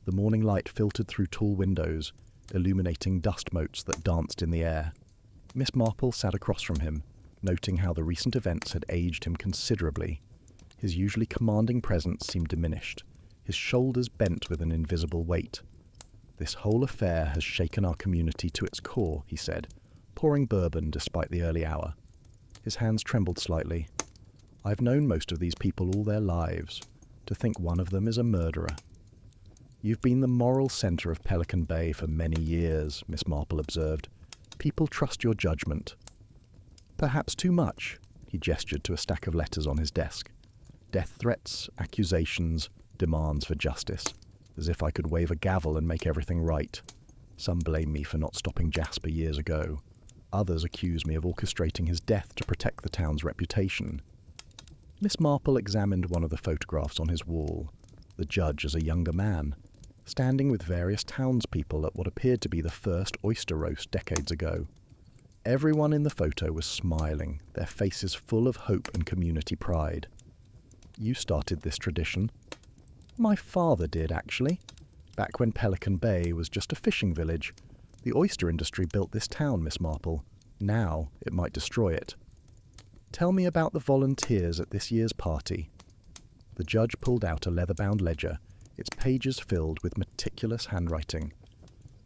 The morning light filtered through tall windows, illuminating dust motes that danced in the air. Miss Marple sat across from him, noting how the recent events had aged him considerably. His usually commanding presence seemed diminished, his shoulders bent with an invisible weight. "This whole affair has shaken our community to its core," he said, pouring bourbon despite the early hour. His hands trembled slightly. "I've known most of these people all their lives. To think one of them is a murderer." "You've been the moral centre of Pelican Bay for many years," Miss Marple observed. "People trust your judgment." "Perhaps too much," he gestured to a stack of letters on his desk. "Death threats, accusations, demands for justice. As if I could wave a gavel and make everything right. Some blame me for not stopping Jasper years ago. Others accuse me of orchestrating his death to protect the town's reputation." Miss Marple examined one of the photographs on his wall. The judge as a younger man, standing with various townspeople at what appeared to be the first oyster roast decades ago. Everyone in the photo was smiling, their faces full of hope and community pride. "You started this tradition." "My father did, actually. Back when Pelican Bay was just a fishing village. The oyster industry built this town, Miss Marple. Now it might destroy it." Tell me about the volunteers at this year's party. The judge pulled out a leather-bound ledger, its pages filled with meticulous handwriting.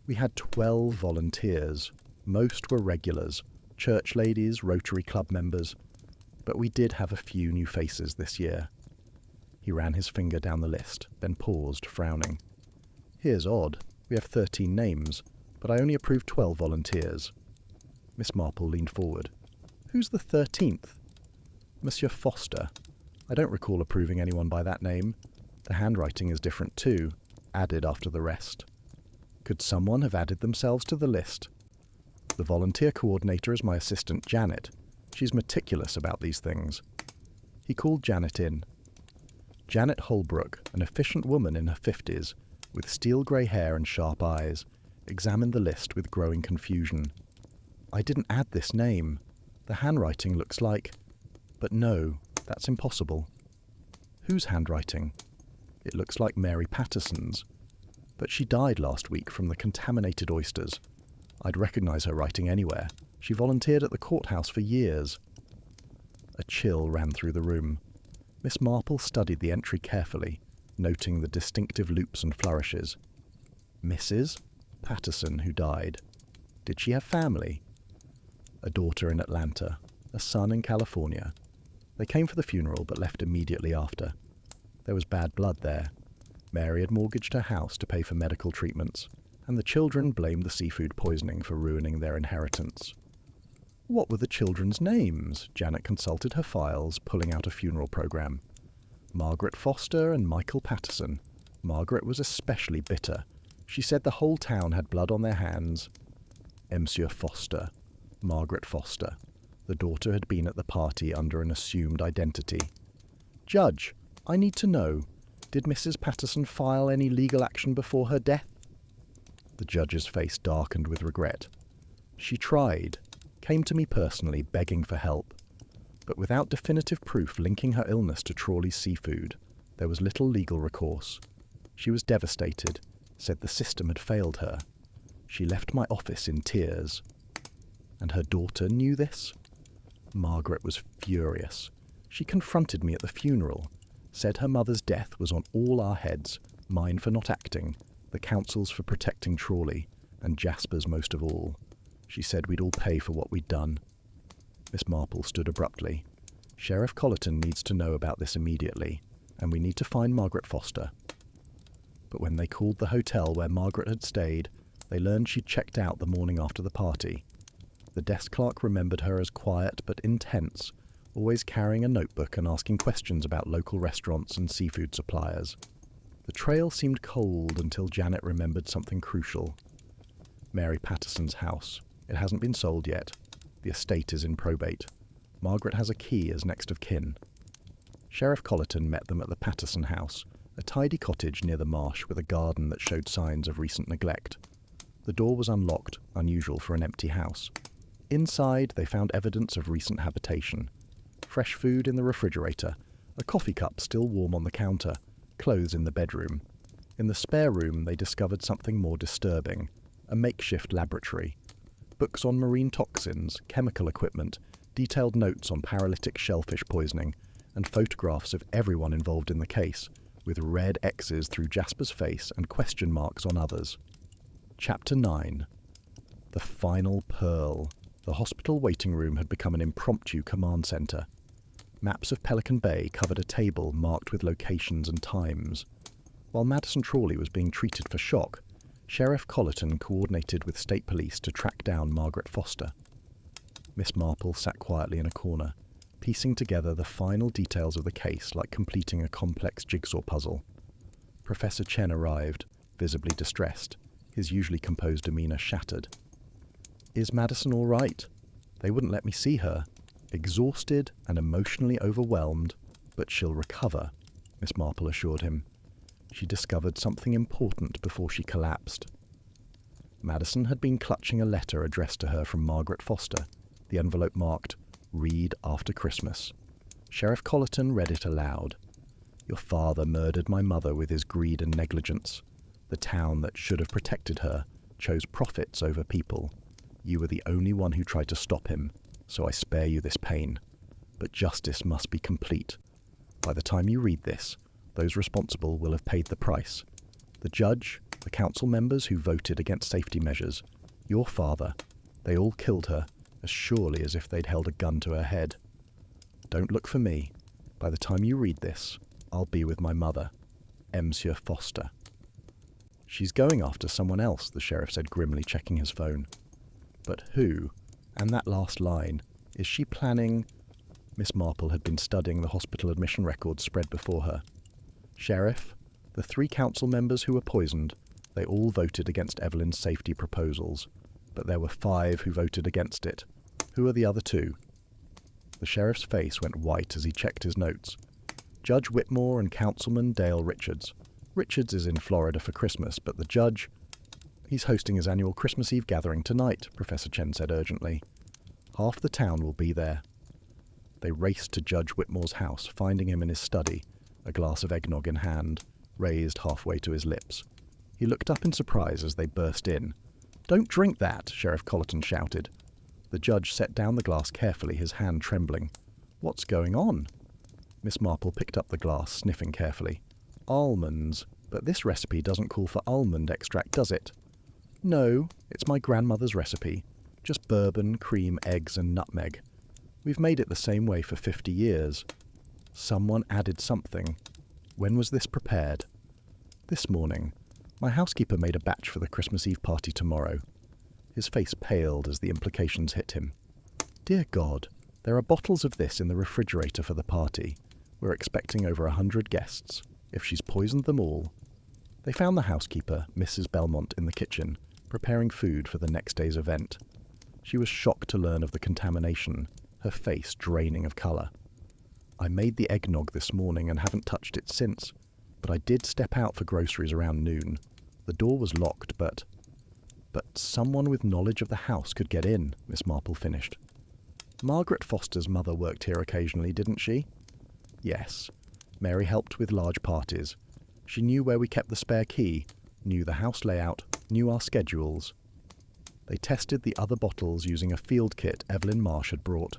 We had 12 volunteers. Most were regulars, church ladies, Rotary Club members, but we did have a few new faces this year. He ran his finger down the list, then paused, frowning. Here's odd. We have 13 names, but I only approved 12 volunteers. Miss Marple leaned forward. Who's the 13th? Monsieur Foster. I don't recall approving anyone by that name. The handwriting is different too, added after the rest. Could someone have added themselves to the list? The volunteer coordinator is my assistant, Janet. She's meticulous about these things. He called Janet in. Janet Holbrook, an efficient woman in her 50s, with steel grey hair and sharp eyes, examined the list with growing confusion. I didn't add this name. The handwriting looks like... But no, that's impossible. Whose handwriting? It looks like Mary Patterson's. But she died last week from the contaminated oysters. I'd recognise her writing anywhere. She volunteered at the courthouse for years. A chill ran through the room. Miss Marple studied the entry carefully, noting the distinctive loops and flourishes. Mrs. Patterson, who died. Did she have family? A daughter in Atlanta, a son in California. They came for the funeral but left immediately after. There was bad blood there. Mary had mortgaged her house to pay for medical treatments, and the children blamed the seafood poisoning for ruining their inheritance. What were the children's names? Janet consulted her files, pulling out a funeral program. Margaret Foster and Michael Patterson. Margaret was especially bitter. She said the whole town had blood on their hands. Monsieur Foster. Margaret Foster. The daughter had been at the party under an assumed identity. Judge, I need to know, did Mrs. Patterson file any legal action before her death? The judge's face darkened with regret. She tried, came to me personally begging for help, but without definitive proof linking her illness to Trawley's seafood, there was little legal recourse. She was devastated, said the system had failed her. She left my office in tears. And her daughter knew this? Margaret was furious. She confronted me at the funeral, said her mother's death was on all our heads, mine for not acting, the council's for protecting Trawley, and Jasper's most of all. She said we'd all pay for what we'd done. Miss Marple stood abruptly. Sheriff Colleton needs to know about this immediately, and we need to find Margaret Foster. But when they called the hotel where Margaret had stayed, they learned she'd checked out the morning after the party. The desk clerk remembered her as quiet but intense, always carrying a notebook and asking questions about local restaurants and seafood suppliers. The trail seemed cold until Janet remembered something crucial. Mary Patterson's house. It hasn't been sold yet. The estate is in probate. Margaret has a key as next of kin. Sheriff Colleton met them at the Patterson house, a tidy cottage near the marsh with a garden that showed signs of recent neglect. The door was unlocked, unusual for an empty house. Inside, they found evidence of recent habitation. Fresh food in the refrigerator, a coffee cup still warm on the counter, clothes in the bedroom. In the spare room, they discovered something more disturbing, a makeshift laboratory. Books on marine toxins, chemical equipment, detailed notes on paralytic shellfish poisoning, and photographs of everyone involved in the case, with red X's through Jasper's face and question marks on others. Chapter 9. The Final Pearl. The hospital waiting room had become an impromptu command centre. Maps of Pelican Bay covered a table marked with locations and times. While Madison Trawley was being treated for shock, Sheriff Colleton coordinated with state police to track down Margaret Foster. Miss Marple sat quietly in a corner, piecing together the final details of the case like completing a complex jigsaw puzzle. Professor Chen arrived, visibly distressed, his usually composed demeanour shattered. Is Madison all right? They wouldn't let me see her. Exhausted and emotionally overwhelmed, but she'll recover, Miss Marple assured him. She discovered something important before she collapsed. Madison had been clutching a letter addressed to her from Margaret Foster, the envelope marked, "Read after Christmas." Sheriff Colleton read it aloud. Your father murdered my mother with his greed and negligence. The town that should have protected her chose profits over people. You were the only one who tried to stop him, so I spare you this pain. but justice must be complete. By the time you read this, those responsible will have paid the price. The judge, the council members who voted against safety measures, your father, they all killed her as surely as if they'd held a gun to her head. Don't look for me. By the time you read this, I'll be with my mother, Monsieur Foster. She's going after someone else, the sheriff said grimly, checking his phone. But who? And that last line, is she planning? Miss Marple had been studying the hospital admission records spread before her. Sheriff, the 3 council members who were poisoned, they all voted against Evelyn's safety proposals, but there were 5 who voted against it. Who are the other 2? The sheriff's face went white as he checked his notes. Judge Whitmore and Councilman Dale Richards. Richards is in Florida for Christmas, but the judge... He's hosting his annual Christmas Eve gathering tonight, Professor Chen said urgently. Half the town will be there. They raced to Judge Whitmore's house, finding him in his study, a glass of eggnog in hand, raised halfway to his lips. He looked up in surprise as they burst in. "Don't drink that," Sheriff Colleton shouted. The judge set down the glass carefully, his hand trembling. "What's going on?" Miss Marple picked up the glass, sniffing carefully. "Almonds. But this recipe doesn't call for almond extract, does it?" "No, it's my grandmother's recipe. Just bourbon, cream, eggs and nutmeg. We've made it the same way for 50 years. Someone added something. When was this prepared?" "This morning. My housekeeper made a batch for the Christmas Eve party tomorrow." His face paled as the implications hit him. "Dear God, there are bottles of this in the refrigerator for the party. We're expecting over 100 guests. If she's poisoned them all..." They found the housekeeper, Mrs. Belmont, in the kitchen, preparing food for the next day's event. She was shocked to learn of the contamination, her face draining of colour. "I made the eggnog this morning and haven't touched it since, but I did step out for groceries around noon. The door was locked, but someone with knowledge of the house could get in," Miss Marple finished. "Margaret Foster's mother worked here occasionally, didn't she?" "Yes. Mary helped with large parties. She knew where we kept the spare key, knew the house layout, knew our schedules." They tested the other bottles using a field kit Evelyn Marsh had brought.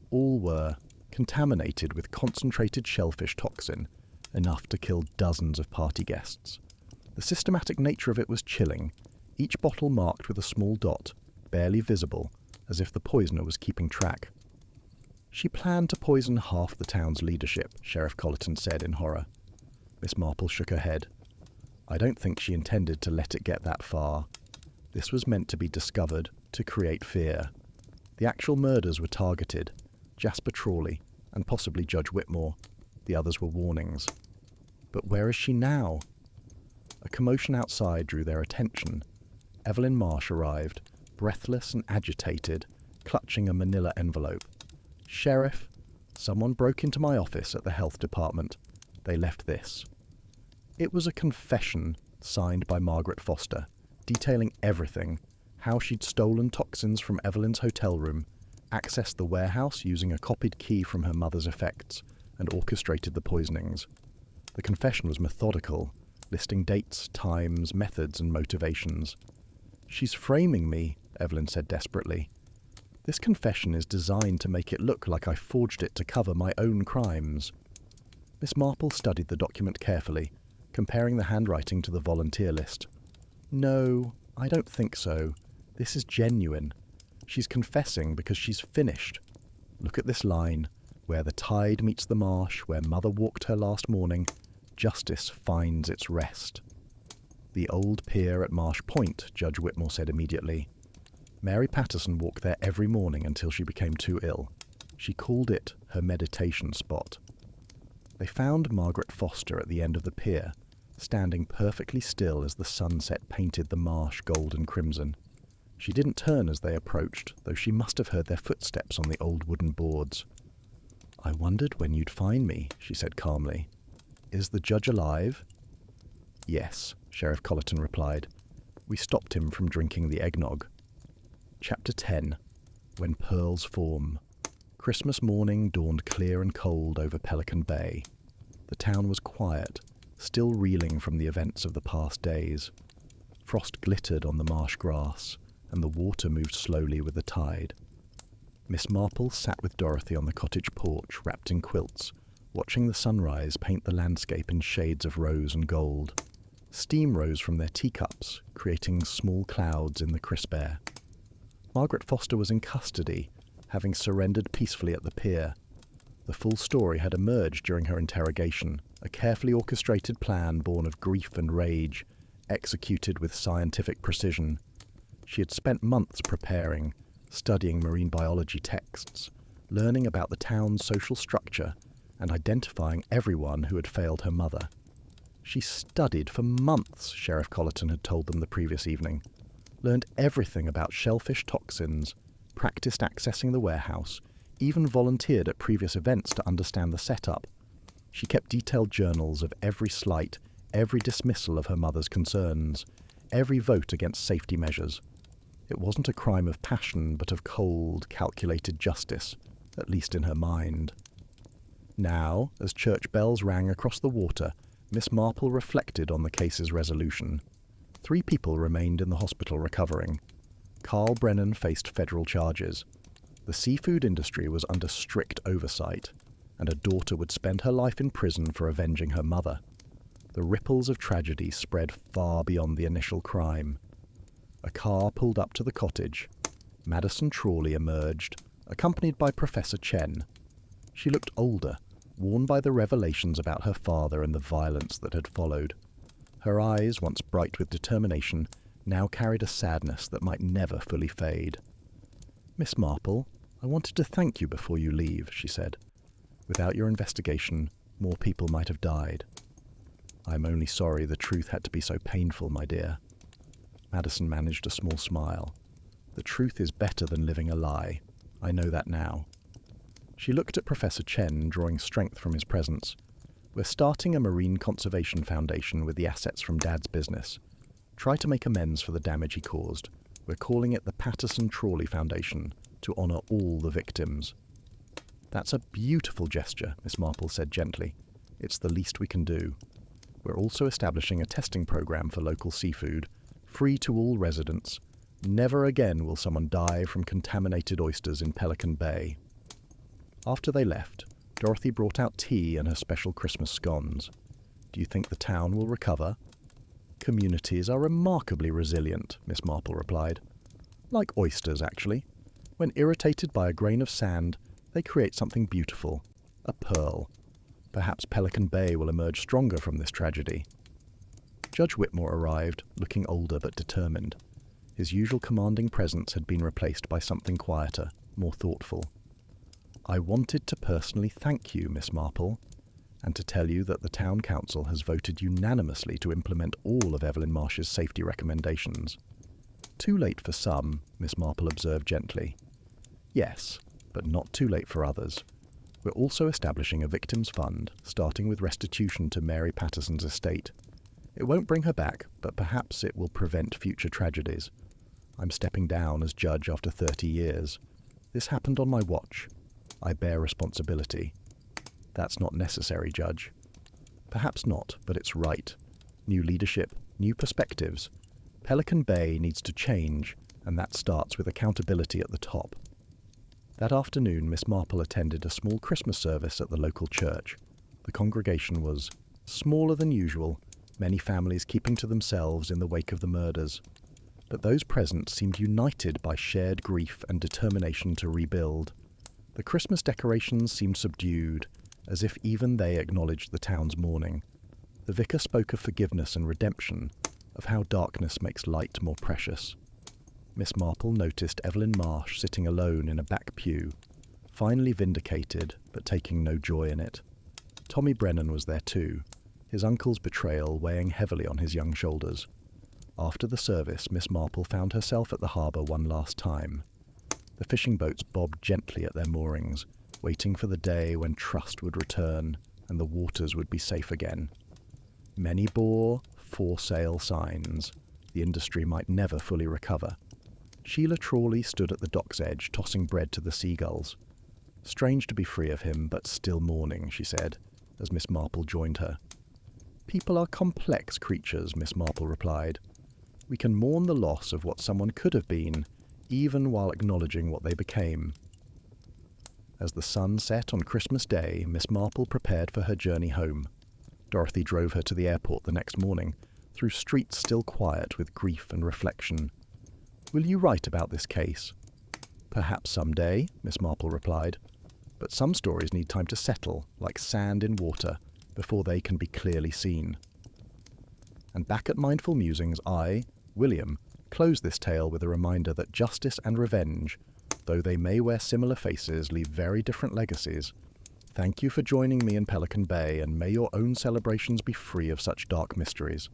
All were contaminated with concentrated shellfish toxin, enough to kill dozens of party guests. The systematic nature of it was chilling, each bottle marked with a small dot, barely visible, as if the poisoner was keeping track. "She planned to poison half the town's leadership," Sheriff Colleton said in horror. Miss Marple shook her head. "I don't think she intended to let it get that far. This was meant to be discovered, to create fear. The actual murders were targeted. Jasper Trawley, and possibly Judge Whitmore. The others were warnings. But where is she now?" A commotion outside drew their attention. Evelyn Marsh arrived, breathless and agitated, clutching a manila envelope. "Sheriff, someone broke into my office at the health department. They left this." It was a confession signed by Margaret Foster, detailing everything: how she'd stolen toxins from Evelyn's hotel room, accessed the warehouse using a copied key from her mother's effects, and orchestrated the poisonings. The confession was methodical, listing dates, times, methods, and motivations. "She's framing me," Evelyn said desperately. "This confession is designed to make it look like I forged it to cover my own crimes." Miss Marple studied the document carefully, comparing the handwriting to the volunteer list. "No, I don't think so. This is genuine. She's confessing because she's finished. Look at this line. Where the tide meets the marsh, where Mother walked her last morning, justice finds its rest." "The old pier at Marsh Point," Judge Whitmore said immediately. "Mary Patterson walked there every morning until she became too ill. She called it her meditation spot." They found Margaret Foster at the end of the pier, standing perfectly still as the sunset painted the marsh gold and crimson. She didn't turn as they approached, though she must have heard their footsteps on the old wooden boards. "I wondered when you'd find me," she said calmly. "Is the judge alive?" "Yes," Sheriff Colleton replied. "We stopped him from drinking the eggnog." Chapter 10. When Pearls Form. Christmas morning dawned clear and cold over Pelican Bay. The town was quiet, still reeling from the events of the past days. Frost glittered on the marsh grass, and the water moved slowly with the tide. Miss Marple sat with Dorothy on the cottage porch, wrapped in quilts, watching the sunrise paint the landscape in shades of rose and gold. Steam rose from their teacups, creating small clouds in the crisp air. Margaret Foster was in custody, having surrendered peacefully at the pier. The full story had emerged during her interrogation, a carefully orchestrated plan born of grief and rage, executed with scientific precision. She had spent months preparing, studying marine biology texts, learning about the town's social structure, and identifying everyone who had failed her mother. She studied for months, Sheriff Colleton had told them the previous evening, learned everything about shellfish toxins, practiced accessing the warehouse, even volunteered at previous events to understand the setup. She kept detailed journals of every slight, every dismissal of her mother's concerns, every vote against safety measures. It wasn't a crime of passion, but of cold, calculated justice, at least in her mind. Now, as church bells rang across the water, Miss Marple reflected on the case's resolution. 3 people remained in the hospital recovering. Carl Brennan faced federal charges. The seafood industry was under strict oversight, and a daughter would spend her life in prison for avenging her mother. The ripples of tragedy spread far beyond the initial crime. A car pulled up to the cottage. Madison Trawley emerged, accompanied by Professor Chen. She looked older, worn by the revelations about her father and the violence that had followed. Her eyes, once bright with determination, now carried a sadness that might never fully fade. "Miss Marple, I wanted to thank you before you leave," she said. "Without your investigation, more people might have died. I'm only sorry the truth had to be so painful, my dear." Madison managed a small smile. "The truth is better than living a lie. I know that now." She looked at Professor Chen, drawing strength from his presence. "We're starting a marine conservation foundation with the assets from Dad's business. Try to make amends for the damage he caused. We're calling it the Patterson Trawley Foundation, to honour all the victims." "That's a beautiful gesture," Miss Marple said gently. "It's the least we can do. We're also establishing a testing program for local seafood, free to all residents. Never again will someone die from contaminated oysters in Pelican Bay." After they left, Dorothy brought out tea and her special Christmas scones. "Do you think the town will recover?" "Communities are remarkably resilient," Miss Marple replied. "Like oysters, actually. When irritated by a grain of sand, they create something beautiful, a pearl. Perhaps Pelican Bay will emerge stronger from this tragedy." Judge Whitmore arrived, looking older but determined. His usual commanding presence had been replaced by something quieter, more thoughtful. "I wanted to personally thank you, Miss Marple, and to tell you that the Town Council has voted unanimously to implement all of Evelyn Marsh's safety recommendations." "Too late for some," Miss Marple observed gently. "Yes, but not too late for others. We're also establishing a victims fund, starting with restitution to Mary Patterson's estate. It won't bring her back, but perhaps it will prevent future tragedies. I'm stepping down as judge after 30 years. This happened on my watch. I bear responsibility." "That's not necessary, Judge." "Perhaps not, but it's right. New leadership, new perspectives. Pelican Bay needs to change, and that starts with accountability at the top." That afternoon, Miss Marple attended a small Christmas service at the local church. The congregation was smaller than usual, many families keeping to themselves in the wake of the murders. But those present seemed united by shared grief and determination to rebuild. The Christmas decorations seemed subdued, as if even they acknowledged the town's mourning. The vicar spoke of forgiveness and redemption, of how darkness makes light more precious. Miss Marple noticed Evelyn Marsh sitting alone in a back pew, finally vindicated, but taking no joy in it. Tommy Brennan was there too, his uncle's betrayal weighing heavily on his young shoulders. After the service, Miss Marple found herself at the harbour one last time. The fishing boats bobbed gently at their moorings, waiting for the day when trust would return and the waters would be safe again. Many bore for sale signs. The industry might never fully recover. Sheila Trawley stood at the dock's edge, tossing bread to the seagulls. "Strange to be free of him, but still mourning," she said, as Miss Marple joined her. "People are complex creatures," Miss Marple replied. "We can mourn the loss of what someone could have been, even while acknowledging what they became. As the sun set on Christmas Day, Miss Marple prepared for her journey home. Dorothy drove her to the airport the next morning, through streets still quiet with grief and reflection. "Will you write about this case?" "Perhaps some day," Miss Marple replied. "But some stories need time to settle, like sand in water, before they can be clearly seen." And back at Mindful Musings, I, William, close this tale with a reminder that justice and revenge, though they may wear similar faces, leave very different legacies. Thank you for joining me in Pelican Bay, and may your own celebrations be free of such dark mysteries.